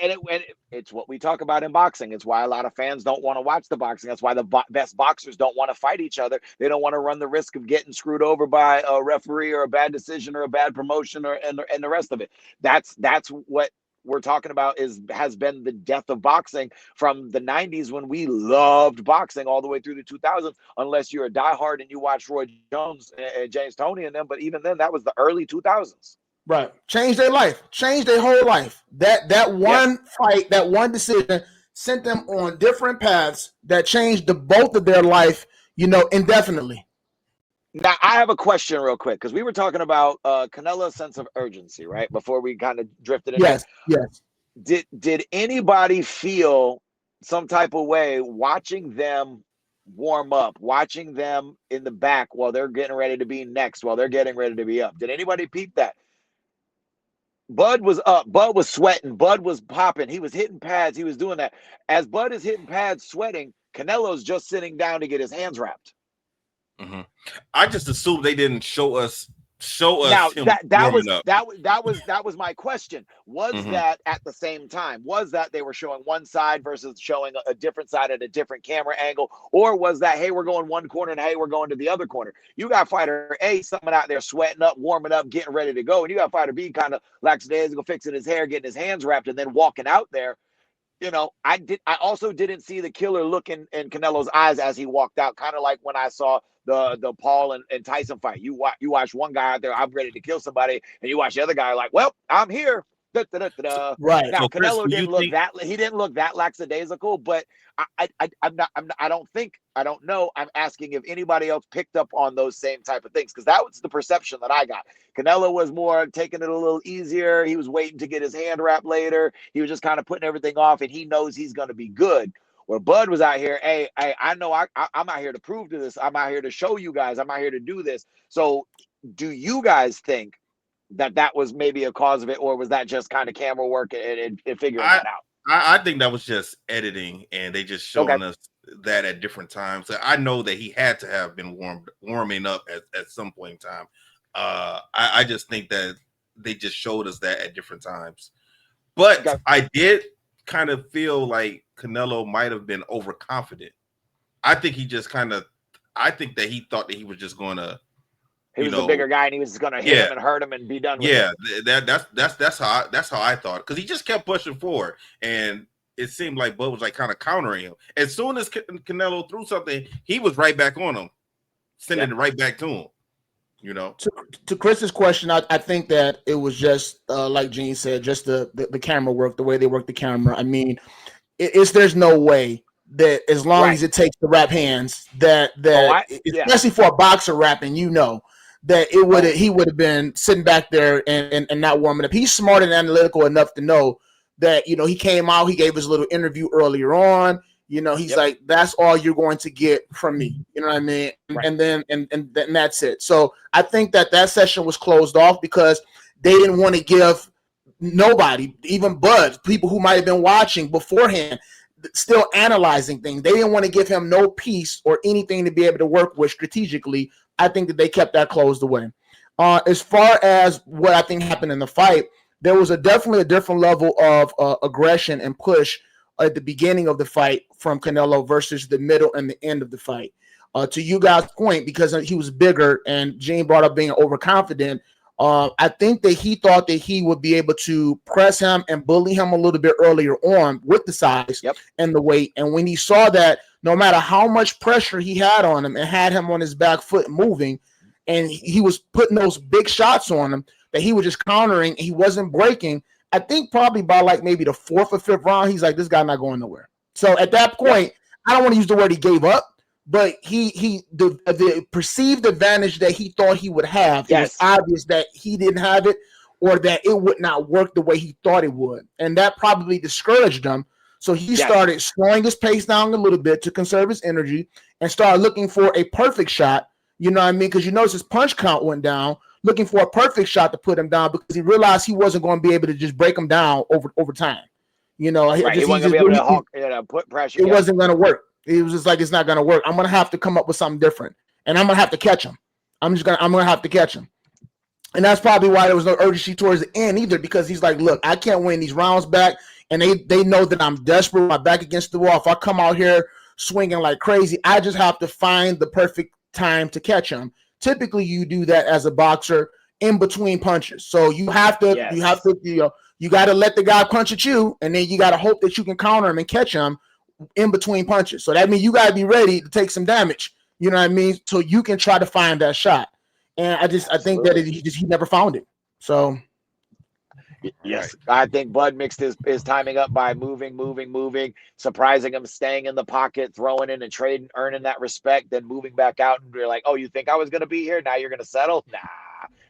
[SPEAKER 2] it's what we talk about in boxing. It's why a lot of fans don't want to watch the boxing. That's why the best boxers don't want to fight each other. They don't want to run the risk of getting screwed over by a referee or a bad decision or a bad promotion and the rest of it. That's what we're talking about has been the death of boxing from the 90s when we loved boxing all the way through the 2000s, unless you're a diehard and you watch Roy Jones and James Toney and them. But even then, that was the early 2000s.
[SPEAKER 3] Right. Changed their life. Changed their whole life. That one fight, that one decision sent them on different paths that changed both of their life, indefinitely.
[SPEAKER 2] Now, I have a question real quick, because we were talking about Canelo's sense of urgency, right? Before we kind of drifted in.
[SPEAKER 3] Yes.
[SPEAKER 2] Did anybody feel some type of way watching them warm up, watching them in the back while they're getting ready to be next, while they're getting ready to be up? Did anybody peep that? Bud was up. Bud was sweating. Bud was popping. He was hitting pads. He was doing that. As Bud is hitting pads, sweating, Canelo's just sitting down to get his hands wrapped.
[SPEAKER 1] Mm-hmm. I just assumed they didn't show us.
[SPEAKER 2] Now that was my question. Was that at the same time? Was that they were showing one side versus showing a different side at a different camera angle, or was that, hey, we're going one corner and hey, we're going to the other corner? You got fighter A coming out there sweating up, warming up, getting ready to go, and you got fighter B kind of lackadaisical, fixing his hair, getting his hands wrapped, and then walking out there. I also didn't see the killer look in Canelo's eyes as he walked out, kind of like when I saw the Paul and Tyson fight. You watch one guy out there, I'm ready to kill somebody, and you watch the other guy like, well, I'm here.
[SPEAKER 3] Right.
[SPEAKER 2] Now, so Canelo didn't look that lackadaisical, but I don't know. I'm asking if anybody else picked up on those same type of things, because that was the perception that I got. Canelo was more taking it a little easier. He was waiting to get his hand wrapped later. He was just kind of putting everything off, and he knows he's going to be good. Where Bud was out here, hey, I know I'm out here to prove to this. I'm out here to show you guys. I'm out here to do this. So do you guys think that was maybe a cause of it, or was that just kind of camera work and figuring that out?
[SPEAKER 1] I think that was just editing, and they just showing us that at different times. I know that he had to have been warming up at some point in time. I just think that they just showed us that at different times. But I did kind of feel like Canelo might have been overconfident. I think he just I think that he thought that he was just going to.
[SPEAKER 2] He was a bigger guy, and he was going to hit him and hurt him and be done with it. That's how I thought, because he just kept pushing forward, and it seemed like Bud was like kind of countering him. As soon as Canelo threw something, he was right back on him, sending it right back to him.
[SPEAKER 3] To Chris's question, I think that it was just like Gene said, just the camera work, the way they work the camera. I mean, there's no way that as long as it takes the wrap hands, especially for a boxer rapping, that he would have been sitting back there and not warming up. He's smart and analytical enough to know that, he came out, he gave his little interview earlier on. He's like, that's all you're going to get from me. You know what I mean? Right. And then that's it. So I think that session was closed off because they didn't want to give nobody, even Bud, people who might have been watching beforehand, still analyzing things. They didn't want to give him no piece or anything to be able to work with strategically. I think that they kept that closed away. As far as what I think happened in the fight, there was definitely a different level of aggression and push at the beginning of the fight from Canelo versus the middle and the end of the fight. To you guys' point, because he was bigger and Gene brought up being overconfident, I think that he thought that he would be able to press him and bully him a little bit earlier on with the size and the weight. And when he saw that no matter how much pressure he had on him and had him on his back foot moving, and he was putting those big shots on him that he was just countering. He wasn't breaking. I think probably by like maybe the 4th or 5th round, he's like, this guy not going nowhere. So at that point, I don't want to use the word he gave up, but the perceived advantage that he thought he would have, it was obvious that he didn't have it, or that it would not work the way he thought it would. And that probably discouraged him. So he started slowing his pace down a little bit to conserve his energy and started looking for a perfect shot. You know what I mean? Because you notice his punch count went down, looking for a perfect shot to put him down because he realized he wasn't going to be able to just break him down over time. You know,
[SPEAKER 2] he wasn't going to be able to put pressure.
[SPEAKER 3] It wasn't going to work. It was just like, it's not going to work. I'm going to have to come up with something different, and I'm going to have to catch him. I'm going to have to catch him. And that's probably why there was no urgency towards the end either, because he's like, look, I can't win these rounds back. And they know that I'm desperate, my back against the wall. If I come out here swinging like crazy, I just have to find the perfect time to catch him. Typically, you do that as a boxer in between punches. So you have to, you got to let the guy punch at you, and then you got to hope that you can counter him and catch him in between punches. So that means you got to be ready to take some damage. You know what I mean? So you can try to find that shot. And I think that he never found it. So.
[SPEAKER 2] Yes, I think Bud mixed his timing up by moving, surprising him, staying in the pocket, throwing in and trading, earning that respect, then moving back out, and you're like, oh, you think I was going to be here? Now you're going to settle? Nah,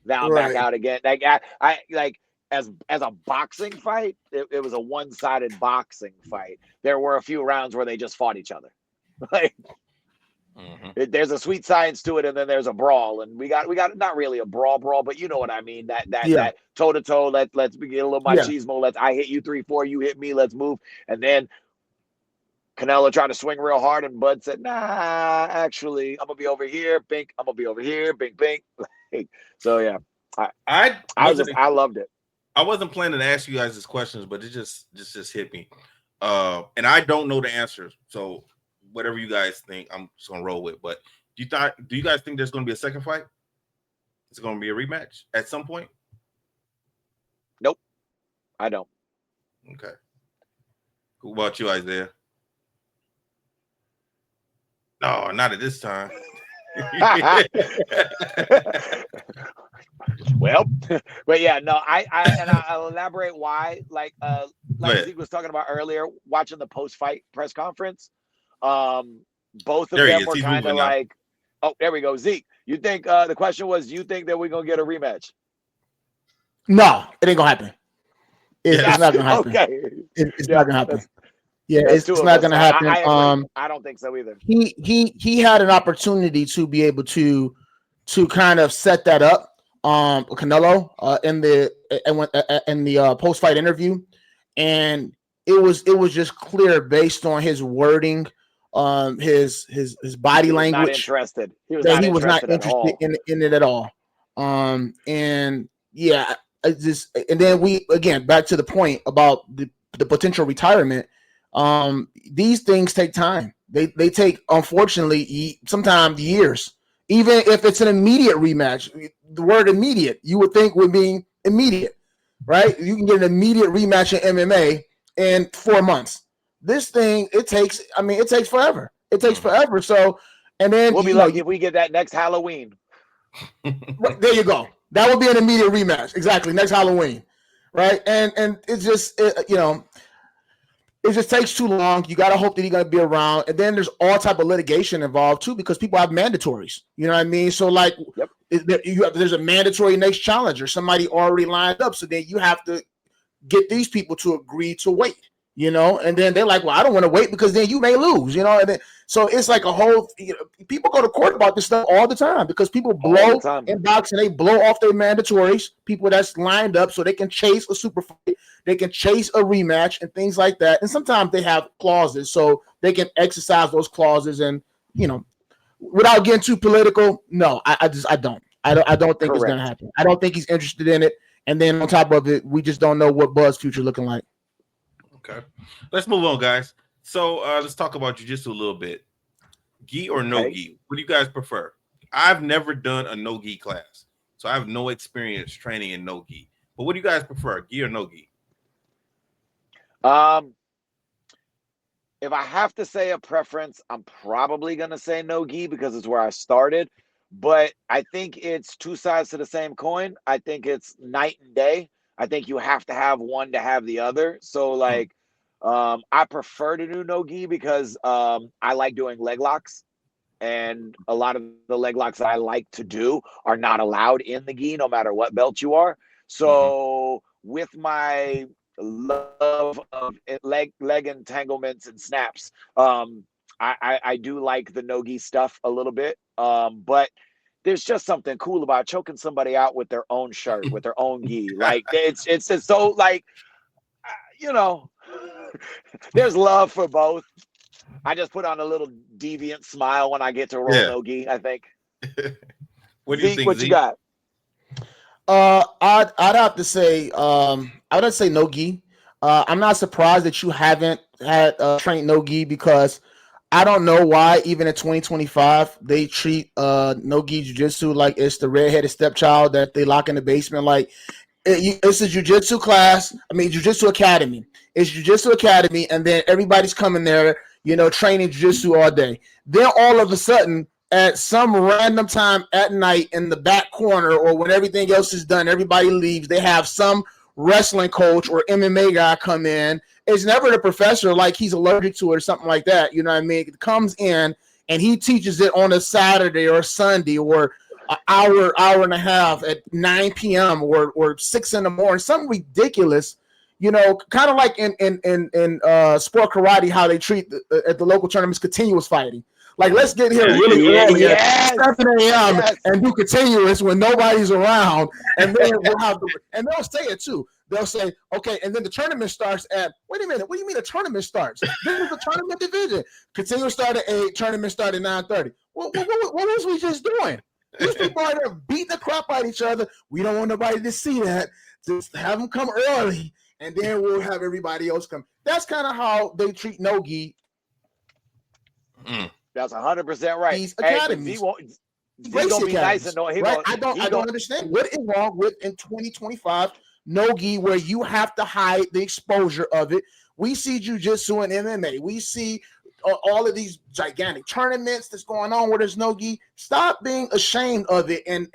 [SPEAKER 2] now I'm back out again. Like I like as a boxing fight, it was a one-sided boxing fight. There were a few rounds where they just fought each other. Like. Mm-hmm. There's a sweet science to it, and then there's a brawl, and we got not really a brawl, but you know what I mean. That toe to toe. Let's begin a little machismo. I hit you 3-4, you hit me. Let's move. And then Canelo tried to swing real hard, and Bud said, "Nah, actually, I'm gonna be over here. Bink. I'm gonna be over here. Bink, bink." So yeah, I loved it.
[SPEAKER 1] I wasn't planning to ask you guys these questions, but it just hit me, and I don't know the answers, so. Whatever you guys think, I'm just gonna roll with. But do you guys think there's gonna be a second fight? Is it gonna be a rematch at some point?
[SPEAKER 2] Nope, I don't.
[SPEAKER 1] Okay. Who about you, Isaiah? No, not at this time.
[SPEAKER 2] Well, but yeah, no, I'll elaborate why. Like Zeke was talking about earlier, watching the post-fight press conference. Both of them were kind of like, oh, there we go. Zeke, you think the question was, do you think that we're gonna get a rematch?
[SPEAKER 3] No, it ain't gonna happen. It's not gonna happen. Okay. It's not gonna happen. It's not gonna happen.
[SPEAKER 2] I don't think so either.
[SPEAKER 3] He had an opportunity to be able to kind of set that up. Canelo in the post-fight interview, and it was just clear based on his wording. His body language.
[SPEAKER 2] He was not interested
[SPEAKER 3] in it at all. And yeah, and then we again back to the point about the potential retirement. These things take time. They take, unfortunately, sometimes years. Even if it's an immediate rematch, the word immediate you would think would be immediate, right? You can get an immediate rematch in MMA in 4 months. This thing, it takes forever. It takes forever. So, and then
[SPEAKER 2] we'll be lucky if we get that next Halloween.
[SPEAKER 3] There you go. That would be an immediate rematch. Exactly. Next Halloween. Right. And it's just, it just takes too long. You got to hope that he's going to be around. And then there's all type of litigation involved too, because people have mandatories. You know what I mean? So like, there's a mandatory next challenger. Somebody already lined up. So then you have to get these people to agree to wait. And then they're like, well, I don't want to wait because then you may lose, and then, so it's like a whole, people go to court about this stuff all the time because people blow in boxing, they blow off their mandatories, people that's lined up so they can chase a super fight, they can chase a rematch and things like that. And sometimes they have clauses so they can exercise those clauses. And, without getting too political, no, I don't think it's going to happen. I don't think he's interested in it. And then on top of it, we just don't know what Bud's future looking like.
[SPEAKER 1] Okay, let's move on, guys. So let's talk about jiu-jitsu a little bit. Gi or no gi? What do you guys prefer? I've never done a no gi class, so I have no experience training in no gi. But what do you guys prefer, gi or no gi?
[SPEAKER 2] If I have to say a preference, I'm probably gonna say no gi because it's where I started. but I think it's two sides to the same coin. I think it's night and day. I think you have to have one to have the other. So like, I prefer to do no gi because I like doing leg locks, and a lot of the leg locks that I like to do are not allowed in the gi, no matter what belt you are. So with my love of leg entanglements and snaps, I do like the no gi stuff a little bit, but there's just something cool about choking somebody out with their own shirt, with their own gi. Like it's just so like, you know, there's love for both. I just put on a little deviant smile when I get to roll no gi, I think.
[SPEAKER 1] What do you think?
[SPEAKER 2] What you got?
[SPEAKER 3] I'd have to say I'd say no gi. I'm not surprised that you haven't had trained no gi, because I don't know why even in 2025 they treat no gi jiu-jitsu like it's the redheaded stepchild that they lock in the basement. Like it's a jiu-jitsu class. I mean, jiu-jitsu academy. It's jiu-jitsu academy, and then everybody's coming there, you know, training jiu-jitsu all day. Then all of a sudden, at some random time at night in the back corner, or when everything else is done, everybody leaves, they have some wrestling coach or MMA guy come in. It's never the professor, like he's allergic to it or something like that. You know what I mean? It comes in and he teaches it on a Saturday or a Sunday, or an hour and a half at 9 p.m. or 6 in the morning, something ridiculous. You know, kind of like in sport karate, how they treat at the local tournaments continuous fighting. Like, let's get here really early at 7 a.m. and do continuous when nobody's around, and then we'll have and they'll say it too. They'll say, okay, and then the tournament starts at, wait a minute, what do you mean the tournament starts? This is the tournament division. Continuous start at 8, tournament start at 9:30. What was we just doing? These people are there beating the crap out of each other. We don't want nobody to see that. Just have them come early, and then we'll have everybody else come. That's kind of how they treat no gi.
[SPEAKER 2] That's 100% right.
[SPEAKER 3] These academies.
[SPEAKER 2] He's gonna be nice and
[SPEAKER 3] right? I don't understand what is wrong with in 2025 no gi, where you have to hide the exposure of it. We see jiu-jitsu and MMA. We see all of these gigantic tournaments that's going on where there's no gi. Stop being ashamed of it and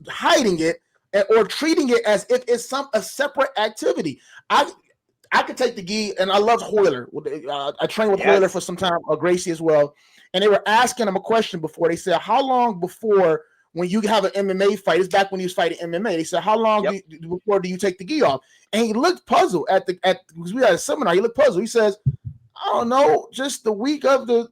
[SPEAKER 3] hiding it, or treating it as if it's a separate activity. I could take the gi, and I love Hoyler. I trained with Hoyler for some time, Gracie as well. And they were asking him a question before. They said, how long before, when you have an MMA fight, it's back when he was fighting MMA, they said, how long before do you take the gi off? And he looked puzzled because we had a seminar. He looked puzzled. He says, I don't know, just the week of the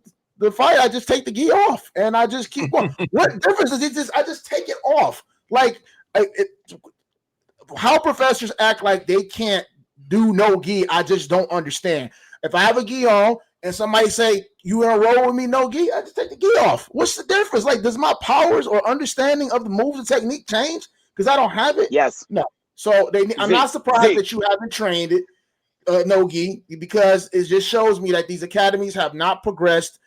[SPEAKER 3] fight, I just take the gi off and I just keep going. What difference is it? I just take it off. Like, how professors act like they can't do no gi, I just don't understand. If I have a gi on and somebody say, you gonna roll with me no gi, I just take the gi off. What's the difference? Like, does my powers or understanding of the moves and technique change because I don't have it?
[SPEAKER 2] Yes.
[SPEAKER 3] No. So I'm not surprised that you haven't trained it no gi, because it just shows me that these academies have not progressed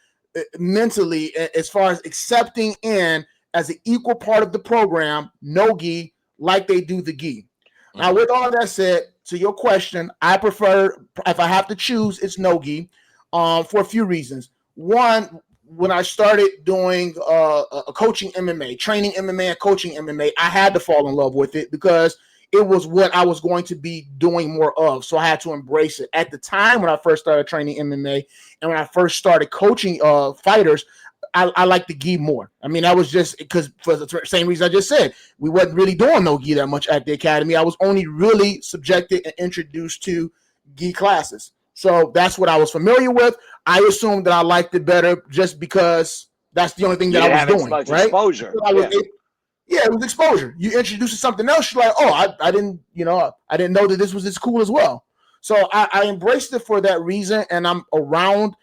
[SPEAKER 3] mentally as far as accepting in as an equal part of the program no gi like they do the gi. Now, with all that said, to your question, I prefer, if I have to choose, it's no gi, for a few reasons. One, when I started doing coaching MMA, training MMA and coaching MMA, I had to fall in love with it because it was what I was going to be doing more of. So I had to embrace it. At the time when I first started training MMA and when I first started coaching fighters, I like the gi more. I mean, that was just because for the same reason I just said, we wasn't really doing no gi that much at the academy. I was only really subjected and introduced to gi classes. So that's what I was familiar with. I assumed that I liked it better just because that's the only thing that I was doing. Right?
[SPEAKER 2] Exposure.
[SPEAKER 3] It was exposure. You introduce to something else, you're like, oh, I didn't know that this was as cool as well. So I embraced it for that reason, and I'm around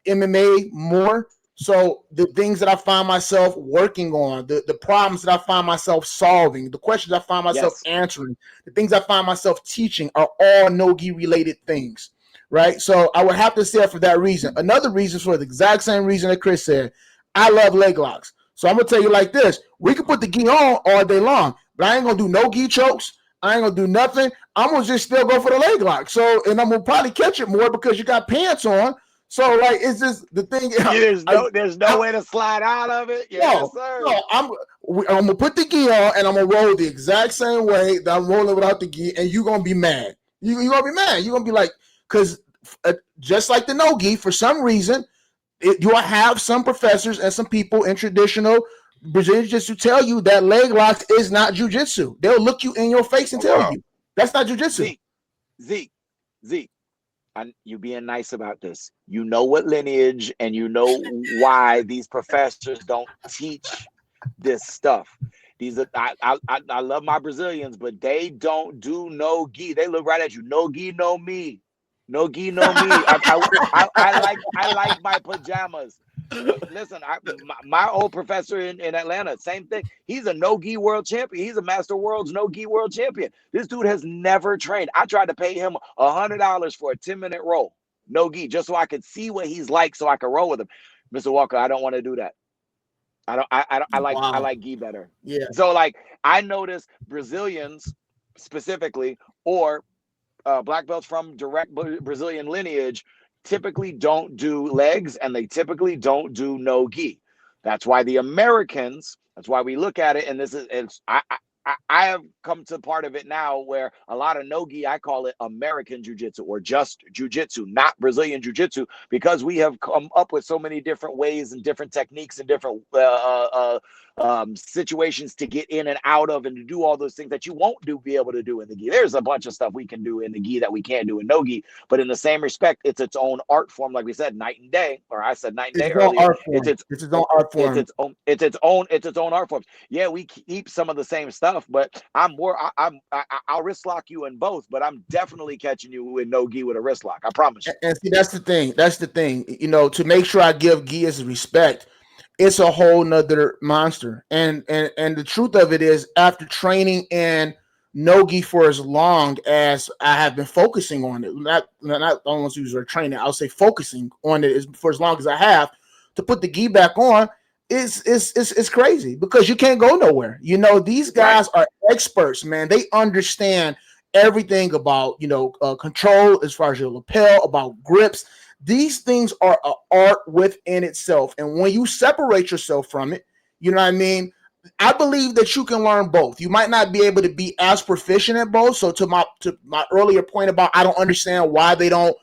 [SPEAKER 3] MMA more. So the things that I find myself working on, the problems that I find myself solving, the questions I find myself answering, the things I find myself teaching are all no-gi related things, right? So I would have to say it for that reason. Another reason, for the exact same reason that Chris said, I love leg locks. So I'm going to tell you like this. We can put the gi on all day long, but I ain't going to do no gi chokes. I ain't going to do nothing. I'm going to just still go for the leg lock. So, and I'm going to probably catch it more because you got pants on. So like it's just the thing.
[SPEAKER 2] There's no way to slide out of it. Yes, sir.
[SPEAKER 3] No, I'm gonna put the gi on and I'm gonna roll the exact same way that I'm rolling without the gi, and you're gonna be mad. You're gonna be mad. You're gonna be like, because just like the no gi, for some reason, you will have some professors and some people in traditional Brazilian jiu-jitsu tell you that leg locks is not jiu-jitsu. They'll look you in your face and tell you that's not jiu-jitsu.
[SPEAKER 2] Zeke. You being nice about this. You know what lineage and you know why these professors don't teach this stuff. These are I love my Brazilians, but they don't do no gi. They look right at you. No gi, no me. No gi, no me. I like my pajamas. Listen, my old professor in Atlanta, same thing. He's a no gi world champion. He's a Master World's no gi world champion. This dude has never trained. I tried to pay him $100 for a 10-minute roll, no gi, just so I could see what he's like, so I could roll with him. Mr. Walker, I don't want to do that. I like gi better.
[SPEAKER 3] Yeah.
[SPEAKER 2] So like I noticed Brazilians specifically, or black belts from direct Brazilian lineage, typically don't do legs and they typically don't do no gi. That's why the Americans, that's why we look at it, and this is I have come to part of it now where a lot of no gi, I call it American jiu-jitsu or just jiu-jitsu, not Brazilian jiu-jitsu, because we have come up with so many different ways and different techniques and different situations to get in and out of and to do all those things that you won't be able to do in the gi. There's a bunch of stuff we can do in the gi that we can't do in no gi, but in the same respect, it's its own art form. Like we said, night and day, or I said night and day earlier. It's its own art form. It's its own art form. Yeah, we keep some of the same stuff, but I'll wrist lock you in both, but I'm definitely catching you with no gi with a wrist lock. I promise you.
[SPEAKER 3] And see, that's the thing. You know, to make sure I give gi his respect, it's a whole nother monster. And the truth of it is, after training in no gi for as long as I have been focusing on it, not almost user training, I'll say focusing on it for as long as I have, to put the gi back on, it's crazy because you can't go nowhere. You know, these guys are experts, man. They understand everything about, control as far as your lapel, about grips. These things are an art within itself. And when you separate yourself from it, you know what I mean? I believe that you can learn both. You might not be able to be as proficient at both. So to my earlier point about, I don't understand why they don't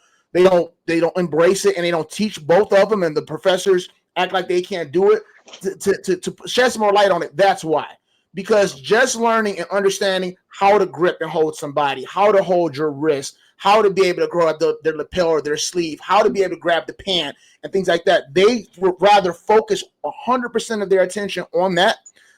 [SPEAKER 3] embrace it and they don't teach both of them, and the professors act like they can't do it. To shed some more light on it, that's why. Because just learning and understanding how to grip and hold somebody, how to hold your wrist, how to be able to grab their lapel or their sleeve, how to be able to grab the pant and things like that, they would rather focus 100% of their attention on that,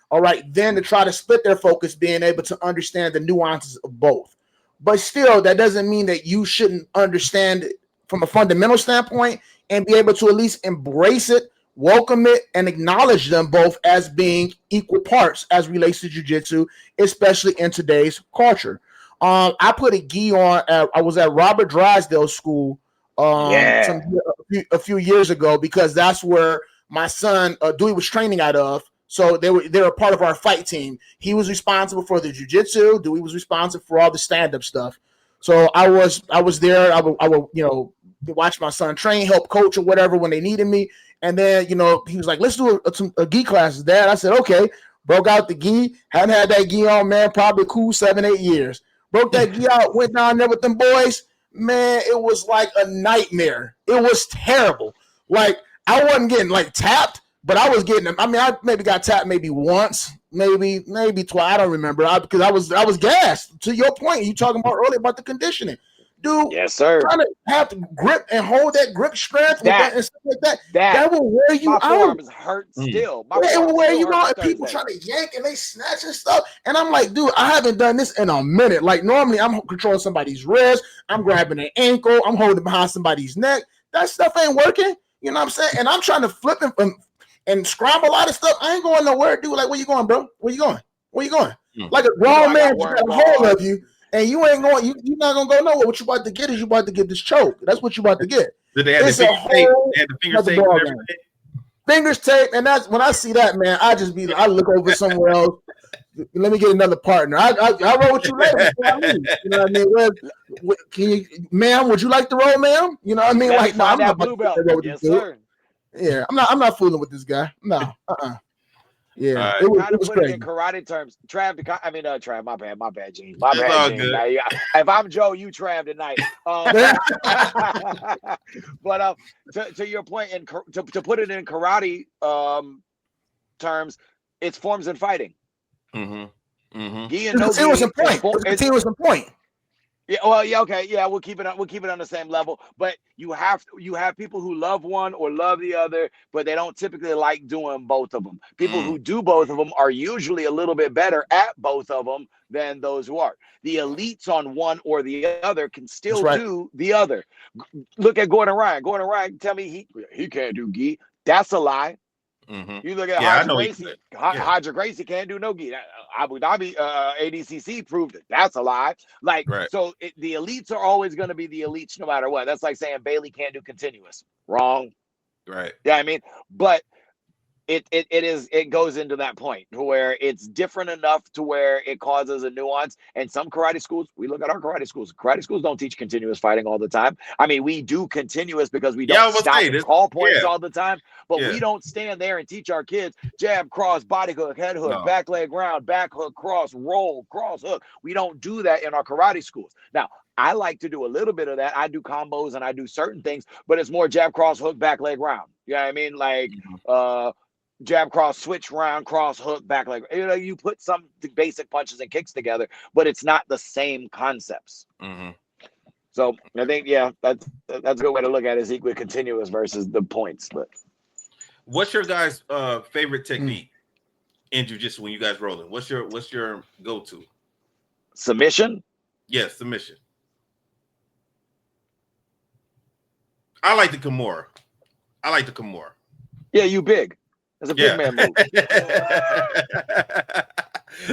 [SPEAKER 3] all right, than to try to split their focus, being able to understand the nuances of both. But still, that doesn't mean that you shouldn't understand it from a fundamental standpoint and be able to at least embrace it, welcome it, and acknowledge them both as being equal parts as relates to jiu-jitsu, especially in today's culture. I put a gi on. I was at Robert Drysdale's school a few years ago because that's where my son Dewey was training out of. So they were part of our fight team. He was responsible for the jiu-jitsu. Dewey was responsible for all the stand-up stuff. So I was there. I would watch my son train, help coach or whatever when they needed me. And then, he was like, let's do a gi classes, Dad. I said, okay. Broke out the gi. Hadn't had that gi on, man, probably cool 7-8 years. Broke that gi out, went down there with them boys. Man, it was like a nightmare. It was terrible. Like, I wasn't getting, tapped, but I was getting them. I mean, I maybe got tapped maybe once, maybe twice. I don't remember because I was gassed. To your point, you talking about earlier about the conditioning. Dude,
[SPEAKER 2] yes, sir.
[SPEAKER 3] Trying to have to grip and hold that grip strength and stuff like that will wear you out.
[SPEAKER 2] My forearms hurt still.
[SPEAKER 3] It will wear you out, and people trying to yank and they snatch and stuff. And I'm like, dude, I haven't done this in a minute. Like, normally I'm controlling somebody's wrist, I'm grabbing an ankle, I'm holding behind somebody's neck. That stuff ain't working. You know what I'm saying? And I'm trying to flip and scramble a lot of stuff. I ain't going nowhere, dude. Like, where you going, bro? Where you going? Like a grown man just got a hold of you. And you ain't going. You're not gonna go nowhere. What you about to get is you about to get this choke. That's what you about to get.
[SPEAKER 1] Did they have the finger tape and everything?
[SPEAKER 3] Fingers taped, and that's when I see that, man. I look over somewhere else. Let me get another partner. I'll roll with you later before I leave. You know what I mean? Can you, ma'am? Would you like to roll, ma'am? You know what I mean?
[SPEAKER 2] Like,
[SPEAKER 3] no, I'm
[SPEAKER 2] that
[SPEAKER 3] not
[SPEAKER 2] blue belt. Yes, sir.
[SPEAKER 3] Yeah, I'm not fooling with this guy. No, Yeah,
[SPEAKER 2] it was put crazy. It in karate terms. Trav, Trav, my bad, Gene. My bad, Gene. Now, if I'm Joe, you Trav tonight. But to your point, to put it in karate terms, it's forms in fighting.
[SPEAKER 3] Continuous point.
[SPEAKER 2] Yeah, well, yeah, okay, yeah, we'll keep it on the same level. But you have people who love one or love the other, but they don't typically like doing both of them. People who do both of them are usually a little bit better at both of them than those who are. The elites on one or the other can still do the other. Look at Gordon Ryan. Gordon Ryan, tell me he can't do gi. That's a lie. You look at Hodger Gracie. Hodger Gracie can't do no gi. Abu Dhabi ADCC proved it. That's a lie. So the elites are always going to be the elites no matter what. That's like saying Bailey can't do continuous. Wrong.
[SPEAKER 1] Right.
[SPEAKER 2] Yeah, I mean, but it goes into that point where it's different enough to where it causes a nuance. And some karate schools, we look at our karate schools. Karate schools don't teach continuous fighting all the time. I mean, we do continuous because we don't stop and call points all the time. But we don't stand there and teach our kids jab, cross, body hook, head hook, back leg round, back hook, cross, roll, cross hook. We don't do that in our karate schools. Now, I like to do a little bit of that. I do combos and I do certain things, but it's more jab, cross, hook, back leg round. You know what I mean? Like jab, cross, switch, round, cross, hook, back leg. You put some basic punches and kicks together, but it's not the same concepts. So I think, that's a good way to look at it, is equally continuous versus the points. But
[SPEAKER 1] what's your guys' favorite technique in jiu-jitsu when you guys rolling? What's your go-to?
[SPEAKER 2] Submission?
[SPEAKER 1] Yes, submission. I like the Kimura.
[SPEAKER 2] Yeah, you big. That's a big man move.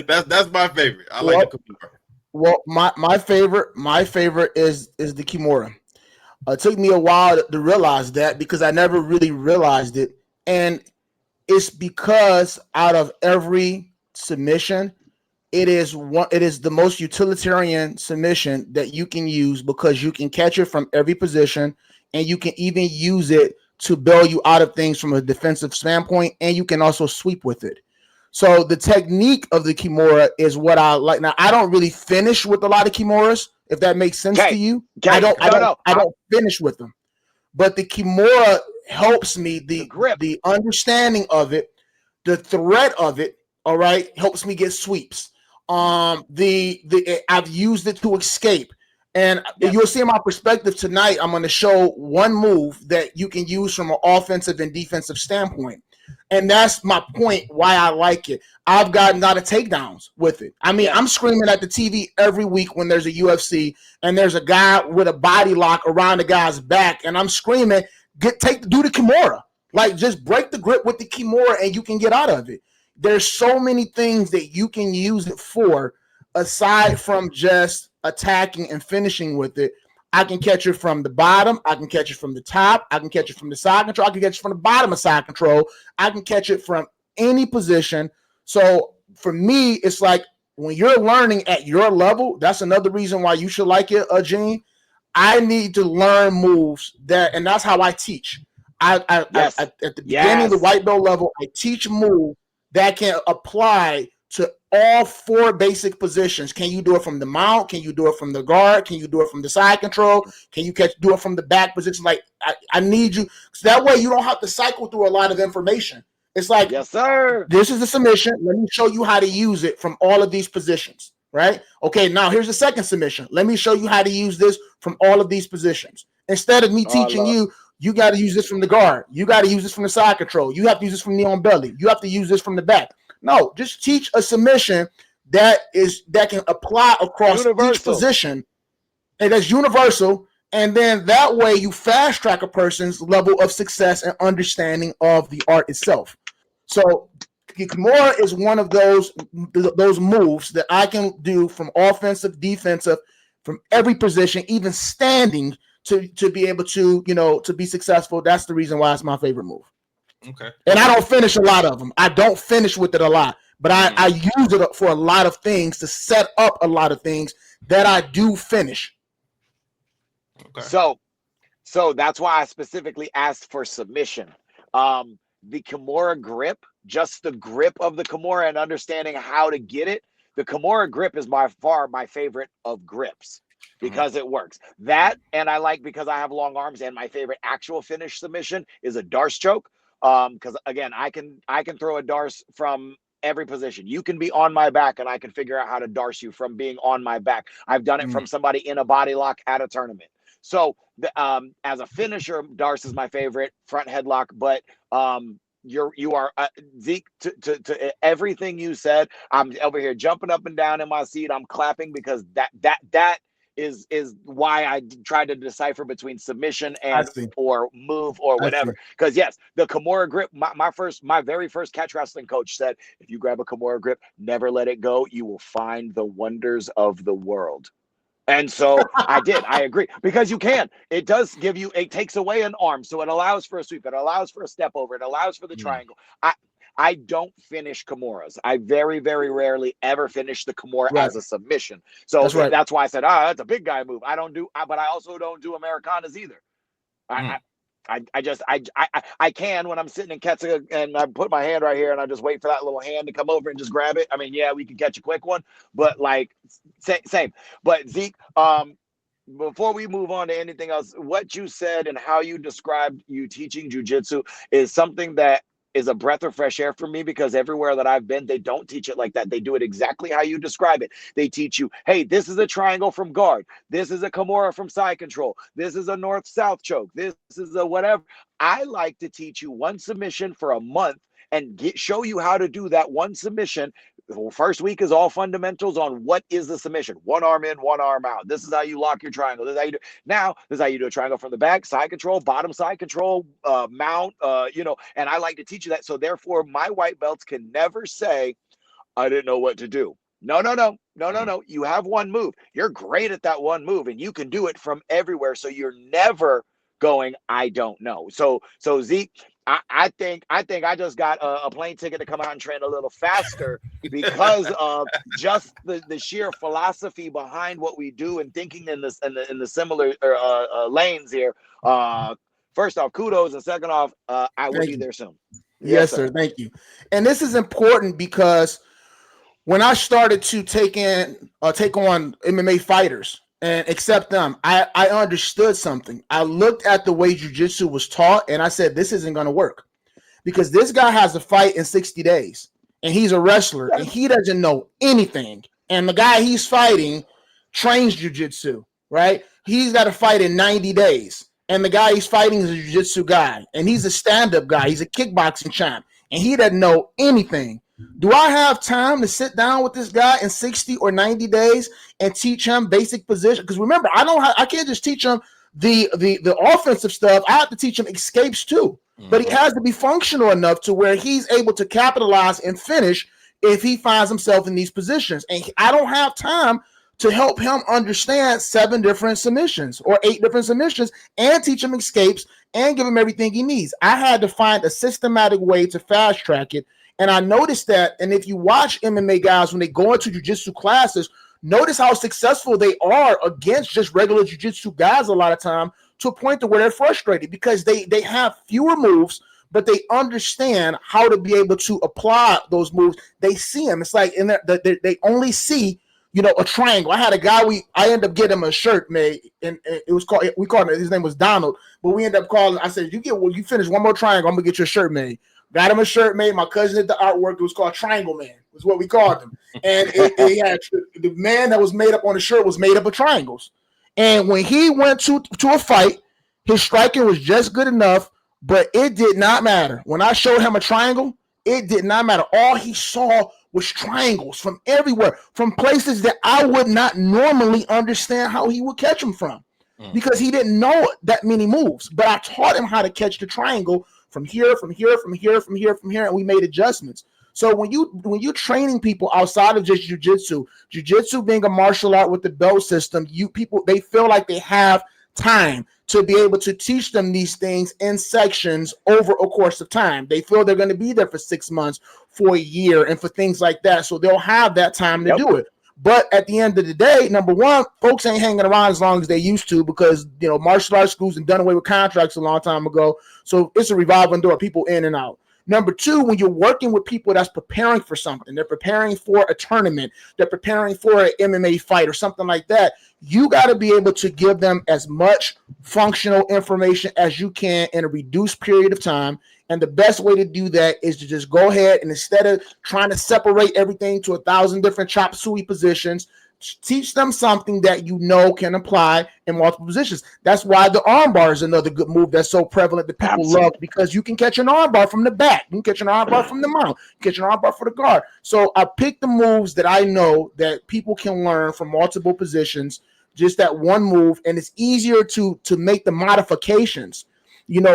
[SPEAKER 1] That's my favorite. I like the Kimura.
[SPEAKER 3] Well, my favorite is the Kimura. It took me a while to realize that because I never really realized it, and it's because out of every submission, it is the most utilitarian submission that you can use because you can catch it from every position, and you can even use it to bail you out of things from a defensive standpoint, and you can also sweep with it. So the technique of the Kimura is what I like. Now, I don't really finish with a lot of Kimuras, if that makes sense to you. I don't finish with them. But the Kimura helps me, the grip, the understanding of it, the threat of it, all right, helps me get sweeps. I've used it to escape. And you'll see in my perspective tonight, I'm going to show one move that you can use from an offensive and defensive standpoint. And that's my point why I like it. I've gotten out of takedowns with it. I mean, I'm screaming at the TV every week when there's a UFC and there's a guy with a body lock around the guy's back, and I'm screaming, do the Kimura. Like, just break the grip with the Kimura and you can get out of it. There's so many things that you can use it for aside from just attacking and finishing with it. I can catch it from the bottom. I can catch it from the top. I can catch it from the side control. I can catch it from the bottom of side control. I can catch it from any position. So for me, it's like when you're learning at your level, that's another reason why you should like it, Eugene. I need to learn moves and that's how I teach. At the beginning of the white belt level, I teach moves that can apply to all four basic positions. Can you do it from the mount? Can you do it from the guard? Can you do it from the side control? Can you do it from the back position? Like, I need you, so that way you don't have to cycle through a lot of information. It's like,
[SPEAKER 2] yes, sir.
[SPEAKER 3] This is the submission. Let me show you how to use it from all of these positions, right? Okay, now here's the second submission. Let me show you how to use this from all of these positions. Instead of me teaching you got to use this from the guard. You got to use this from the side control. You have to use this from knee on belly. You have to use this from the back. No, just teach a submission that can apply across each position, and that's universal. And then that way you fast track a person's level of success and understanding of the art itself. So Kimura is one of those moves that I can do from offensive, defensive, from every position, even standing, to be able to, to be successful. That's the reason why it's my favorite move.
[SPEAKER 1] Okay.
[SPEAKER 3] And I don't finish a lot of them. I don't finish with it a lot, but I use it for a lot of things to set up a lot of things that I do finish.
[SPEAKER 2] Okay. So that's why I specifically asked for submission. The Kimura grip, just the grip of the Kimura and understanding how to get it. The Kimura grip is by far my favorite of grips because it works. That, and I like because I have long arms, and my favorite actual finish submission is a Darce choke. Because again, I can throw a Darce from every position. You can be on my back and I can figure out how to Darce you from being on my back. I've done it from somebody in a body lock at a tournament. So as a finisher, Darce is my favorite front headlock, but you are Zeke, to everything you said. I'm over here jumping up and down in my seat. I'm clapping because that is why I tried to decipher between submission and or move or whatever. Because yes, the Kimura grip, my very first catch wrestling coach said, if you grab a Kimura grip, never let it go. You will find the wonders of the world. And so I did. I agree, because you can. It does give you. It takes away an arm, so it allows for a sweep. It allows for a step over. It allows for the triangle. I don't finish Kimuras. I very, very rarely ever finish the Kimura as a submission. So that's why I said, that's a big guy move. I don't do, but I also don't do Americanas either. I can when I'm sitting in Ketsuga and I put my hand right here and I just wait for that little hand to come over and just grab it. I mean, yeah, we can catch a quick one, but like same. But Zeke, before we move on to anything else, what you said and how you described you teaching jiu-jitsu is something that is a breath of fresh air for me, because everywhere that I've been, they don't teach it like that. They do it exactly how you describe it. They teach you, hey, this is a triangle from guard. This is a Kimura from side control. This is a north-south choke. This is a whatever. I like to teach you one submission for a month and show you how to do that one submission. The first week is all fundamentals on what is the submission. One arm in, one arm out. This is how you lock your triangle. This is how you do. Now, this is how you do a triangle from the back, side control, bottom side control, mount, and I like to teach you that. So therefore, my white belts can never say, I didn't know what to do. No. You have one move. You're great at that one move, and you can do it from everywhere. So you're never going, I don't know. So Zeke, I think I just got a plane ticket to come out and train a little faster because of just the sheer philosophy behind what we do and thinking in the similar lanes here. First off, kudos, and second off, I will be there soon.
[SPEAKER 3] Yes, sir. Thank you. And this is important because when I started to take on MMA fighters and accept them, I understood something. I looked at the way jiu-jitsu was taught, and I said, this isn't going to work, because this guy has a fight in 60 days, and he's a wrestler, and he doesn't know anything. And the guy he's fighting trains jiu-jitsu, right? He's got to fight in 90 days, and the guy he's fighting is a jiu-jitsu guy, and he's a stand-up guy. He's a kickboxing champ, and he doesn't know anything. Do I have time to sit down with this guy in 60 or 90 days and teach him basic position? Because remember, I can't just teach him the offensive stuff. I have to teach him escapes too. But he has to be functional enough to where he's able to capitalize and finish if he finds himself in these positions. And I don't have time to help him understand 7 different submissions or 8 different submissions and teach him escapes and give him everything he needs. I had to find a systematic way to fast track it. And I noticed that, and if you watch MMA guys, when they go into jiu-jitsu classes, notice how successful they are against just regular jiu-jitsu guys a lot of time, to a point to where they're frustrated because they have fewer moves, but they understand how to be able to apply those moves. They see them. It's like they only see, a triangle. I had a guy, I ended up getting him a shirt made, and it was called, we called it, his name was Donald, but we ended up calling, I said, you finish one more triangle, I'm going to get you a shirt made. Got him a shirt made. My cousin did the artwork. It was called Triangle Man. Was what we called him. And it had the man that was made up on the shirt was made up of triangles. And when he went to a fight, his striking was just good enough, but it did not matter. When I showed him a triangle, it did not matter. All he saw was triangles from everywhere, from places that I would not normally understand how he would catch them from, because he didn't know that many moves. But I taught him how to catch the triangle from here, and we made adjustments. So when you training people outside of just jiu-jitsu being a martial art with the belt system, people, they feel like they have time to be able to teach them these things in sections over a course of time. They feel they're going to be there for 6 months, for a year, and for things like that. So they'll have that time to do it. But at the end of the day, number one, folks ain't hanging around as long as they used to because, martial arts schools have done away with contracts a long time ago. So it's a revolving door, people in and out. Number two, when you're working with people that's preparing for something, they're preparing for a tournament, they're preparing for an MMA fight or something like that, you got to be able to give them as much functional information as you can in a reduced period of time. And the best way to do that is to just go ahead and instead of trying to separate everything to 1,000 different chop suey positions, teach them something that can apply in multiple positions. That's why the armbar is another good move that's so prevalent that people love, because you can catch an armbar from the back, you can catch an armbar from the mount, you can catch an armbar for the guard. So I picked the moves that I know that people can learn from multiple positions, just that one move, and it's easier to make the modifications,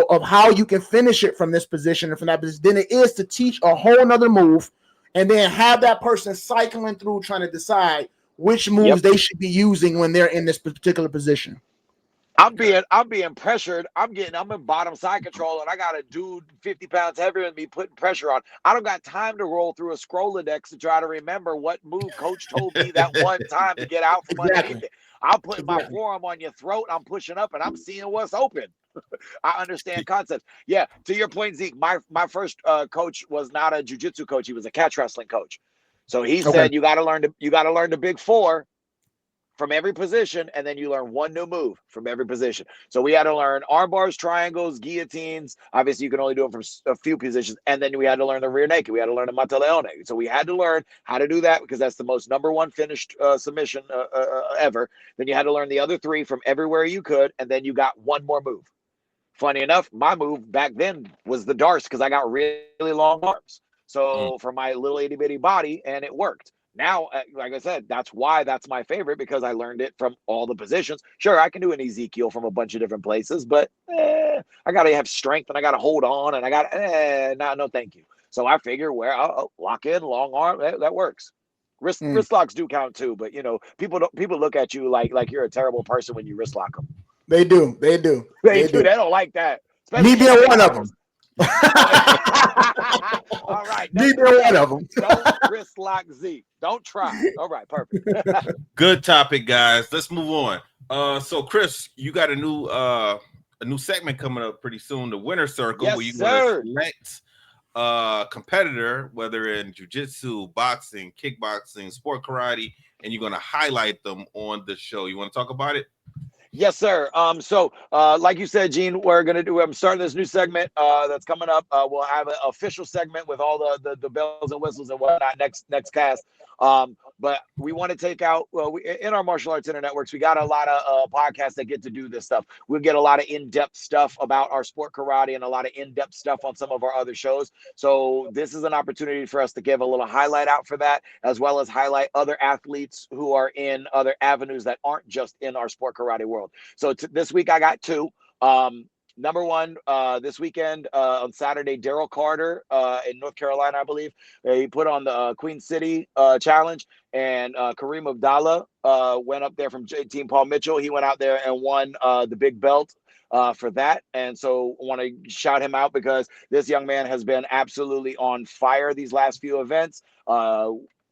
[SPEAKER 3] of how you can finish it from this position and from that position than it is to teach a whole nother move and then have that person cycling through trying to decide which moves they should be using when they're in this particular position.
[SPEAKER 2] I'm being pressured. I'm in bottom side control, and I got a dude 50 pounds heavier than me putting pressure on. I don't got time to roll through a Scrolodex to try to remember what move coach told me that one time to get out from underneath it. I'm putting my forearm on your throat. I'm pushing up, and I'm seeing what's open. I understand concepts. Yeah, to your point, Zeke, my first coach was not a jiu-jitsu coach. He was a catch wrestling coach. So he said you got to learn the big four from every position, and then you learn one new move from every position. So we had to learn arm bars, triangles, guillotines. Obviously, you can only do them from a few positions. And then we had to learn the rear naked. We had to learn the mata leone. So we had to learn how to do that because that's the most number one finished submission ever. Then you had to learn the other three from everywhere you could, and then you got one more move. Funny enough, my move back then was the darts because I got really long arms. So for my little itty bitty body, and it worked. Now, like I said, that's why that's my favorite, because I learned it from all the positions. Sure, I can do an Ezekiel from a bunch of different places, but I got to have strength and I got to hold on and I got no, thank you. So I figure where I'll lock in, long arm, that works. Wrist locks do count too, but people look at you like you're a terrible person when you wrist lock them.
[SPEAKER 3] They do. They do.
[SPEAKER 2] They don't like that.
[SPEAKER 3] Me being one of them.
[SPEAKER 2] All right.
[SPEAKER 3] Me being one of them.
[SPEAKER 2] Don't wrist lock Z. Don't try. All right. Perfect.
[SPEAKER 1] Good topic, guys. Let's move on. So Chris, you got a new segment coming up pretty soon, the Winner Circle,
[SPEAKER 2] yes,
[SPEAKER 1] where you
[SPEAKER 2] sir.
[SPEAKER 1] select a competitor, whether in jiu-jitsu, boxing, kickboxing, sport karate, and you're going to highlight them on the show. You want to talk about it?
[SPEAKER 2] Yes, sir. So like you said, Gene, I'm starting this new segment that's coming up. We'll have an official segment with all the bells and whistles and whatnot next cast. But we want to take out, in our martial arts networks, we got a lot of podcasts that get to do this stuff. We'll get a lot of in-depth stuff about our sport karate and a lot of in-depth stuff on some of our other shows. So this is an opportunity for us to give a little highlight out for that, as well as highlight other athletes who are in other avenues that aren't just in our sport karate world. So this week I got two. Number one, this weekend on Saturday, Daryl Carter in North Carolina, I believe, he put on the Queen City Challenge, and Kareem Abdallah went up there from Team Paul Mitchell. He went out there and won the big belt for that. And so I want to shout him out because this young man has been absolutely on fire these last few events.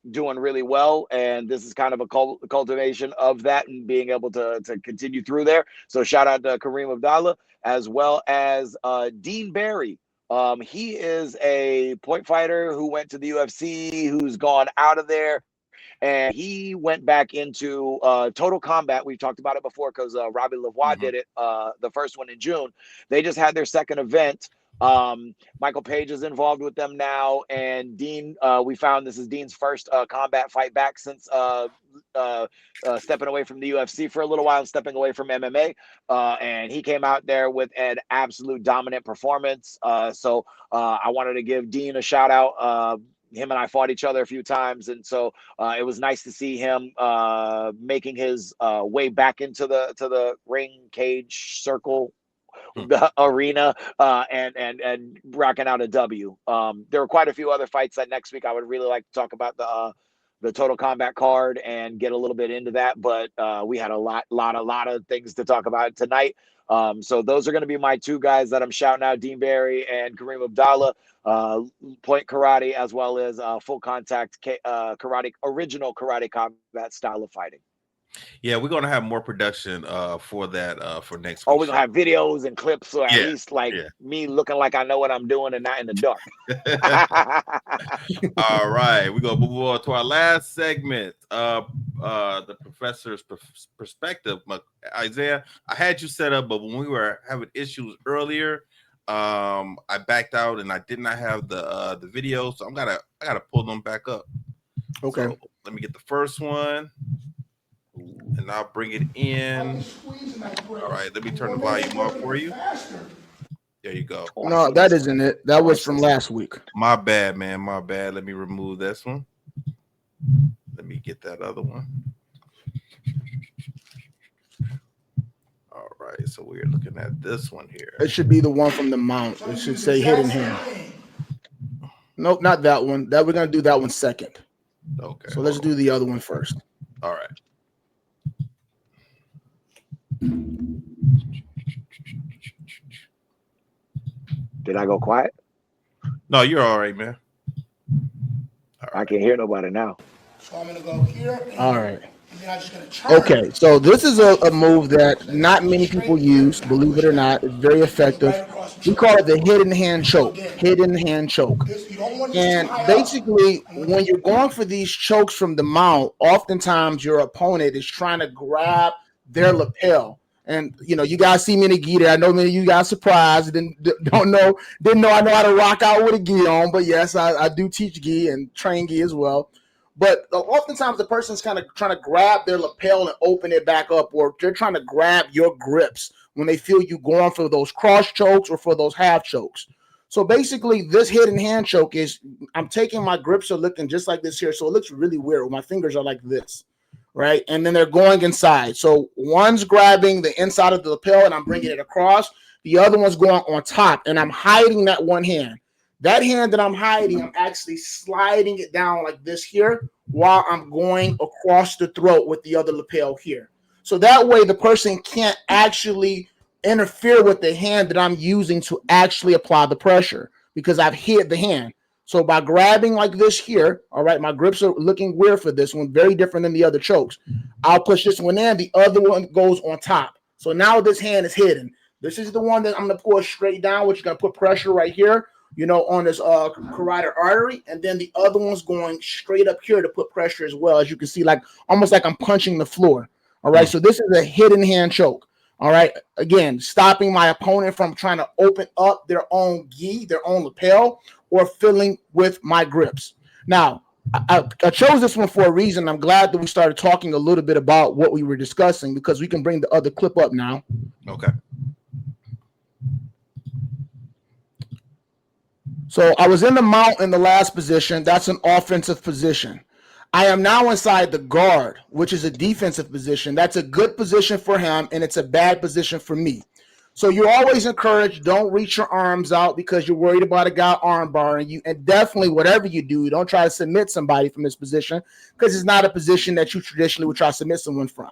[SPEAKER 2] Doing really well, and this is kind of a cultivation of that and being able to continue through there. So shout out to Kareem Abdallah, as well as Dean Barry. He is a point fighter who went to the UFC, who's gone out of there, and he went back into Total Combat. We've talked about it before because Robbie Lavoie did it, the first one in June. They just had their second event. Michael Page is involved with them now, and Dean, we found this is Dean's first combat fight back since stepping away from the UFC for a little while and stepping away from MMA, and he came out there with an absolute dominant performance. So I wanted to give Dean a shout out. Him and I fought each other a few times, and so it was nice to see him making his way back into the ring, cage, circle, the arena, and rocking out a W. There were quite a few other fights that next week I would really like to talk about the Total Combat card and get a little bit into that. But we had a lot of things to talk about tonight. So those are going to be my two guys that I'm shouting out: Dean Barry and Kareem Abdallah, point karate, as well as full contact karate, original karate combat style of fighting.
[SPEAKER 1] Yeah, we're gonna have more production for that for next week.
[SPEAKER 2] Oh, we're gonna have videos and clips, so at least me looking like I know what I'm doing and not in the dark.
[SPEAKER 1] All right, we're gonna move on to our last segment, the professor's perspective. Isaiah, I had you set up, but when we were having issues earlier, I backed out and I did not have the video, so I gotta pull them back up.
[SPEAKER 3] Okay,
[SPEAKER 1] so let me get the first one. And I'll bring it in. All right, let me turn the volume up for you. There you go.
[SPEAKER 3] No, that isn't it. That was from last week.
[SPEAKER 1] My bad, man. My bad. Let me remove this one. Let me get that other one. All right, so we're looking at this one here.
[SPEAKER 3] It should be the one from the mount. It should say hidden hand. Nope, not that one. That we're gonna do that one second.
[SPEAKER 1] Okay.
[SPEAKER 3] So let's do the other one first.
[SPEAKER 1] All right.
[SPEAKER 2] Did I go quiet?
[SPEAKER 1] No, you're all right, man.
[SPEAKER 2] All right. I can't hear nobody now.
[SPEAKER 3] So I'm gonna go here. All right. Okay, so this is a move that not many people use, believe it or not. It's very effective. We call it the hidden hand choke. Hidden hand choke. And basically, when you're going for these chokes from the mount, oftentimes your opponent is trying to grab their lapel. And you guys see me in a gi there. I know many of you guys surprised, didn't know I know how to rock out with a gi on. But yes, I do teach gi and train gi as well. But oftentimes the person's kind of trying to grab their lapel and open it back up, or they're trying to grab your grips when they feel you going for those cross chokes or for those half chokes. So basically, this hidden hand choke is I'm taking my grips are looking just like this here. So it looks really weird. My fingers are like this. Right, and then they're going inside. So one's grabbing the inside of the lapel, and I'm bringing it across. The other one's going on top, and I'm hiding that one hand. That hand that I'm hiding, I'm actually sliding it down like this here, while I'm going across the throat with the other lapel here. So that way, the person can't actually interfere with the hand that I'm using to actually apply the pressure because I've hid the hand. So by grabbing like this here, all right, my grips are looking weird for this one, very different than the other chokes. I'll push this one in, the other one goes on top. So now this hand is hidden. This is the one that I'm going to pull straight down, which is going to put pressure right here, on this carotid artery. And then the other one's going straight up here to put pressure as well. As you can see, like almost like I'm punching the floor. All right, so this is a hidden hand choke. All right, again, stopping my opponent from trying to open up their own gi, their own lapel, or filling with my grips. Now, I chose this one for a reason. I'm glad that we started talking a little bit about what we were discussing because we can bring the other clip up now.
[SPEAKER 1] Okay.
[SPEAKER 3] So I was in the mount in the last position. That's an offensive position. I am now inside the guard, which is a defensive position. That's a good position for him, and it's a bad position for me. So you're always encouraged, don't reach your arms out because you're worried about a guy arm barring you. And definitely whatever you do, don't try to submit somebody from this position because it's not a position that you traditionally would try to submit someone from.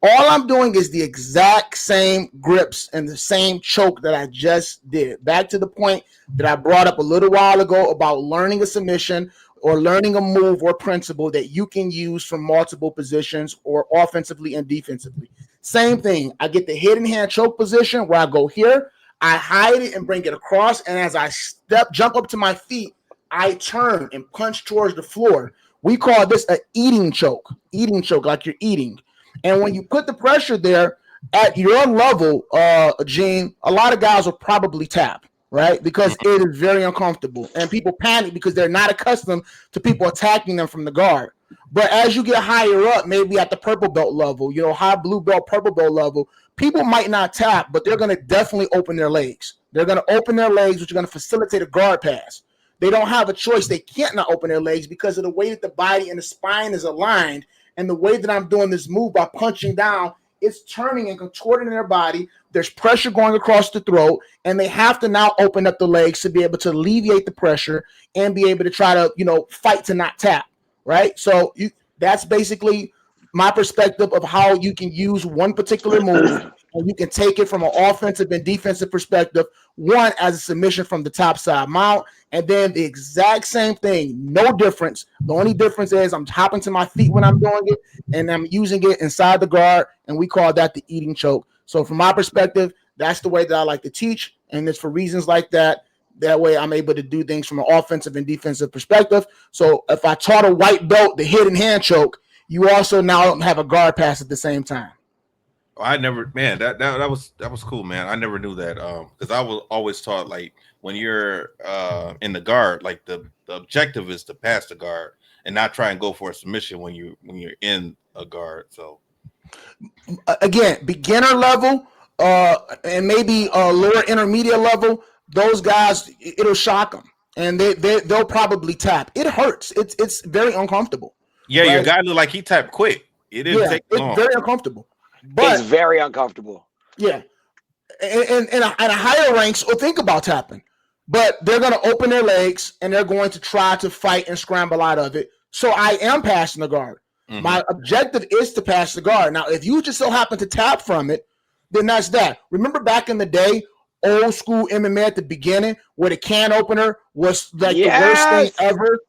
[SPEAKER 3] All I'm doing is the exact same grips and the same choke that I just did. Back to the point that I brought up a little while ago about learning a submission or learning a move or principle that you can use from multiple positions or offensively and defensively. Same thing. I get the hidden hand choke position where I go here, I hide it and bring it across. And as I jump up to my feet, I turn and punch towards the floor. We call this an eating choke, like you're eating. And when you put the pressure there at your level, Eugene, a lot of guys will probably tap, right? Because it is very uncomfortable. And people panic because they're not accustomed to people attacking them from the guard. But as you get higher up, maybe at the purple belt level, high blue belt, purple belt level, people might not tap, but they're going to definitely open their legs. They're going to open their legs, which is going to facilitate a guard pass. They don't have a choice. They can't not open their legs because of the way that the body and the spine is aligned. And the way that I'm doing this move by punching down, it's turning and contorting their body. There's pressure going across the throat, and they have to now open up the legs to be able to alleviate the pressure and be able to try to, fight to not tap. right? So that's basically my perspective of how you can use one particular move, and you can take it from an offensive and defensive perspective, one as a submission from the top side mount, and then the exact same thing, no difference. The only difference is I'm hopping to my feet when I'm doing it, and I'm using it inside the guard, and we call that the eating choke. So from my perspective, that's the way that I like to teach, and it's for reasons like that. That way I'm able to do things from an offensive and defensive perspective. So if I taught a white belt the hidden hand choke, you also now have a guard pass at the same time.
[SPEAKER 1] I never, man, that was cool, man. I never knew that. Because I was always taught, like, when you're in the guard, like the objective is to pass the guard and not try and go for a submission when you're in a guard. So
[SPEAKER 3] again, beginner level, and maybe a lower intermediate level, those guys, it'll shock them, and they'll probably tap. It hurts. It's very uncomfortable.
[SPEAKER 1] Yeah, right? Your guy looked like he tapped quick. It didn't take long.
[SPEAKER 3] It's very uncomfortable. But
[SPEAKER 2] it's very uncomfortable.
[SPEAKER 3] Yeah. And a higher ranks will think about tapping, but they're going to open their legs and they're going to try to fight and scramble out of it. So I am passing the guard. Mm-hmm. My objective is to pass the guard. Now, if you just so happen to tap from it, then that's that. Remember back in the day, old school MMA at the beginning, where the can opener was like the worst thing ever.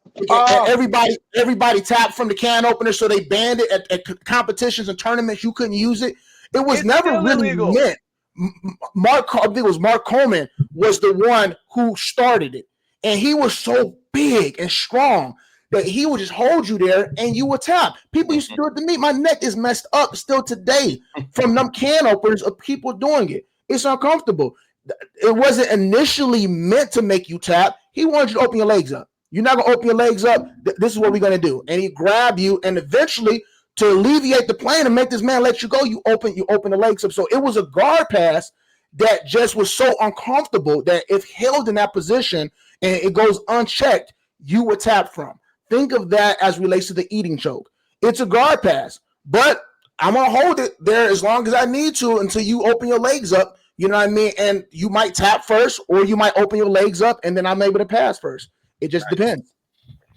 [SPEAKER 3] Everybody tapped from the can opener, so they banned it at competitions and tournaments. You couldn't use it. It was never really meant. I think it was Mark Coleman was the one who started it, and he was so big and strong that he would just hold you there and you would tap. People used to do it to me. My neck is messed up still today from them can openers of people doing it. It's uncomfortable. It wasn't initially meant to make you tap. He wanted you to open your legs up. You're not going to open your legs up. This is what we're going to do. And he grabbed you, and eventually, to alleviate the pain and make this man let you go, you open the legs up. So it was a guard pass that just was so uncomfortable that if held in that position and it goes unchecked, you would tap from. Think of that as relates to the eating choke. It's a guard pass, but I'm going to hold it there as long as I need to until you open your legs up. You know what I mean? And you might tap first, or you might open your legs up, and then I'm able to pass first. It just depends.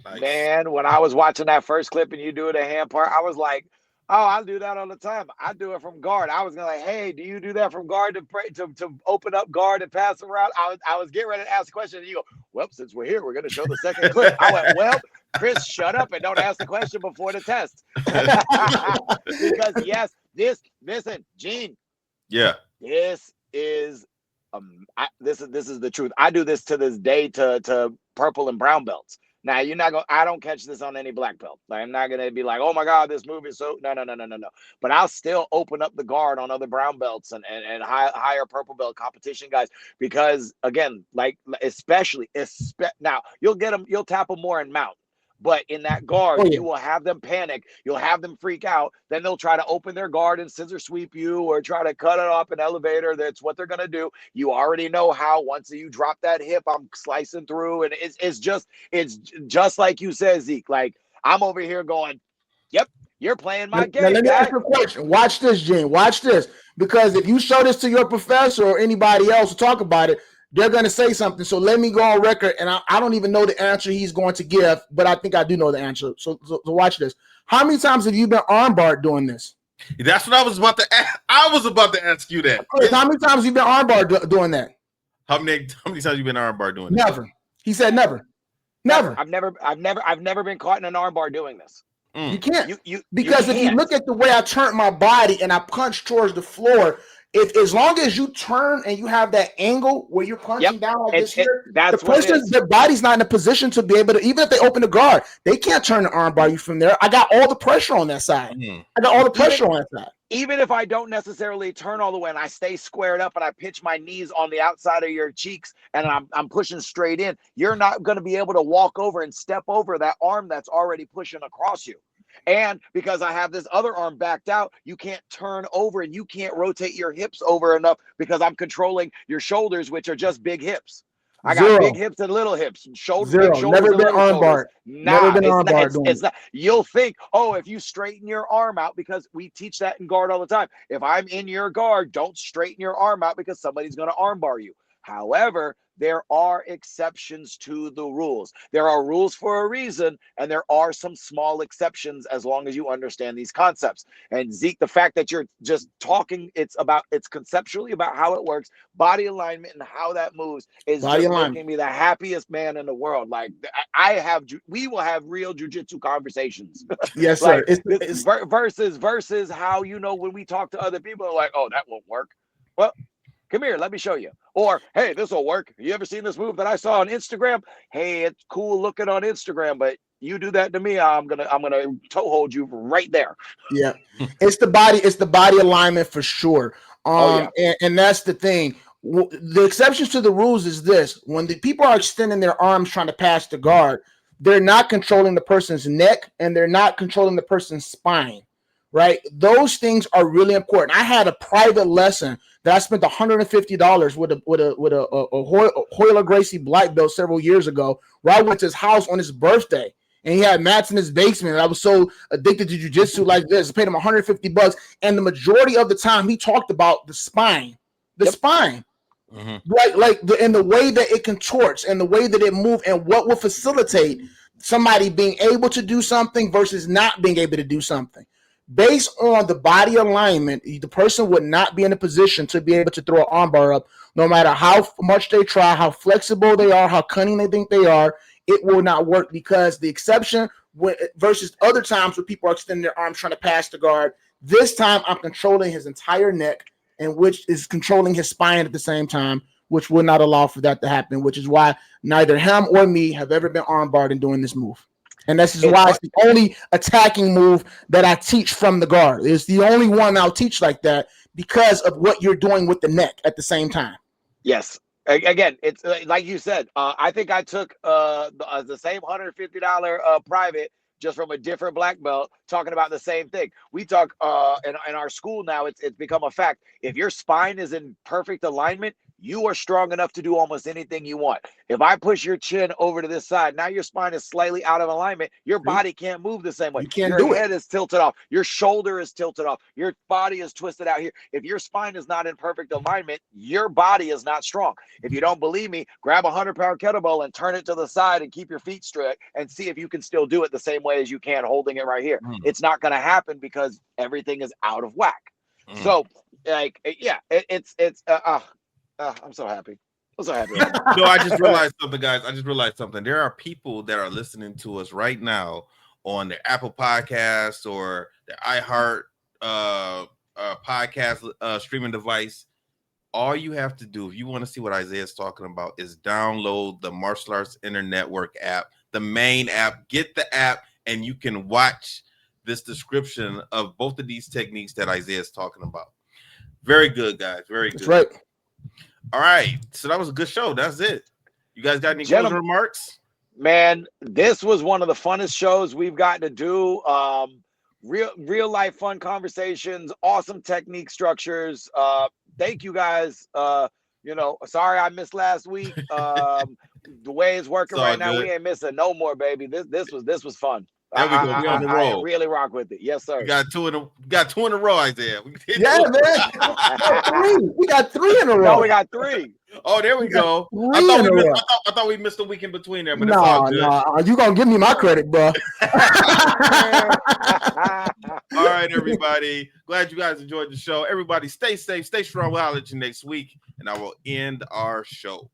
[SPEAKER 2] Nice. Man, when I was watching that first clip and you do it a hand part, I was like, oh, I do that all the time. I do it from guard. I was gonna like, hey, do you do that from guard to open up guard and pass around? I was getting ready to ask a question, and you go, well, since we're here, we're gonna show the second clip. I went, well, Chris, shut up and don't ask the question before the test. Because yes, listen, Gene.
[SPEAKER 1] Yeah.
[SPEAKER 2] This is this is the truth. I do this to this day to purple and brown belts. Now I don't catch this on any black belt. Like, I'm not gonna be like, oh my God, this move is so no. But I'll still open up the guard on other brown belts and higher purple belt competition guys, because again, like especially now you'll tap them more in mount. But in that guard, you will have them panic. You'll have them freak out. Then they'll try to open their guard and scissor sweep you, or try to cut it off an elevator. That's what they're going to do. You already know how. Once you drop that hip, I'm slicing through. And it's just like you said, Zeke. Like, I'm over here going, yep, you're playing my game.
[SPEAKER 3] Now, let me ask you a question. Watch this, Gene. Watch this. Because if you show this to your professor or anybody else to talk about it, they're going to say something. So let me go on record, and I don't even know the answer he's going to give, but I think I do know the answer. So watch this. How many times have you been armbarred doing this?
[SPEAKER 1] That's what I was about to ask. I was about to ask you that.
[SPEAKER 3] Chris, how many times have you been armbarred doing that?
[SPEAKER 1] How many times have you been armbarred doing
[SPEAKER 3] that? Never. He said never. Never.
[SPEAKER 2] I've never been caught in an armbar doing this.
[SPEAKER 3] You can't. Because if you look at the way I turn my body and I punch towards the floor, as long as you turn and you have that angle where you're punching down like this here, their body's not in a position to be able to, even if they open the guard, they can't turn the arm bar you from there. I got all the pressure on that side. I got all the pressure on that side.
[SPEAKER 2] Even if I don't necessarily turn all the way and I stay squared up and I pitch my knees on the outside of your cheeks and I'm pushing straight in, you're not going to be able to walk over and step over that arm that's already pushing across you. And because I have this other arm backed out, you can't turn over and you can't rotate your hips over enough because I'm controlling your shoulders, which are just big hips. I got big hips and little hips, big shoulders.
[SPEAKER 3] Never been armbarred.
[SPEAKER 2] Never been armbarred. It's not. You'll think, oh, if you straighten your arm out, because we teach that in guard all the time. If I'm in your guard, don't straighten your arm out because somebody's going to armbar you. However, there are exceptions to the rules. There are rules for a reason, and there are some small exceptions as long as you understand these concepts. And Zeke, the fact that you're just talking, it's conceptually about how it works, body alignment and how that moves is
[SPEAKER 3] Body
[SPEAKER 2] just
[SPEAKER 3] alignment.
[SPEAKER 2] making me the happiest man in the world. Like we will have real jujitsu conversations.
[SPEAKER 3] Yes, sir.
[SPEAKER 2] Like versus how, when we talk to other people, like, oh, that won't work. Well, come here, let me show you. Or, hey, this will work. You ever seen this move that I saw on Instagram? Hey, it's cool looking on Instagram, but you do that to me, I'm gonna toe hold you right there.
[SPEAKER 3] Yeah, it's the body alignment for sure. And that's the thing. The exceptions to the rules is this: when the people are extending their arms trying to pass the guard, they're not controlling the person's neck and they're not controlling the person's spine. Right? Those things are really important. I had a private lesson that I spent $150 with a Hoyler Gracie black belt several years ago, where I went to his house on his birthday, and he had mats in his basement. And I was so addicted to jiu-jitsu like this. I paid him $150, and the majority of the time he talked about the spine, spine. Mm-hmm. And the way that it contorts and the way that it moves and what will facilitate somebody being able to do something versus not being able to do something. Based on the body alignment, the person would not be in a position to be able to throw an armbar up, no matter how much they try, how flexible they are, how cunning they think they are. It will not work, because the exception versus other times where people are extending their arms trying to pass the guard, this time I'm controlling his entire neck, and which is controlling his spine at the same time, which will not allow for that to happen, which is why neither him or me have ever been armbarred in doing this move. And this is why it's the only attacking move that I teach from the guard. It's the only one I'll teach like that, because of what you're doing with the neck at the same time.
[SPEAKER 2] Yes. Again, it's like you said. I think I took the same $150 private just from a different black belt, talking about the same thing. We talk in our school now. It's become a fact. If your spine is in perfect alignment, you are strong enough to do almost anything you want. If I push your chin over to this side, now your spine is slightly out of alignment. Your body can't move the same way. Your head is tilted off. Your shoulder is tilted off. Your body is twisted out here. If your spine is not in perfect alignment, your body is not strong. If you don't believe me, grab a 100-pound kettlebell and turn it to the side and keep your feet straight and see if you can still do it the same way as you can holding it right here. It's not going to happen because everything is out of whack. So, I'm so happy. I'm so happy.
[SPEAKER 1] No, I just realized something, guys. There are people that are listening to us right now on their Apple Podcasts or their iHeart podcast streaming device. All you have to do, if you want to see what Isaiah's talking about, is download the Martial Arts Inner Network app, the main app. Get the app, and you can watch this description of both of these techniques that Isaiah's talking about. Very good, guys. Very good.
[SPEAKER 3] That's right.
[SPEAKER 1] All right, so that was a good show. That's it. You guys got any closing remarks?
[SPEAKER 2] Man, this was one of the funnest shows we've gotten to do. Real life fun conversations, awesome technique structures. Thank you guys. Sorry I missed last week. The way it's working right now, we ain't missing no more, baby. This was fun.
[SPEAKER 1] There we go. We on the roll.
[SPEAKER 2] I really rock with it. Yes, sir.
[SPEAKER 1] We got two in a row, Isaiah.
[SPEAKER 3] Yeah, man. We got three in a row.
[SPEAKER 2] No, we got three.
[SPEAKER 1] Oh, there we go. I thought we missed a week in between there, but it's all good.
[SPEAKER 3] You gonna give me my credit, bro.
[SPEAKER 1] All right, everybody. Glad you guys enjoyed the show. Everybody, stay safe, stay strong. We'll holler at you next week, and I will end our show.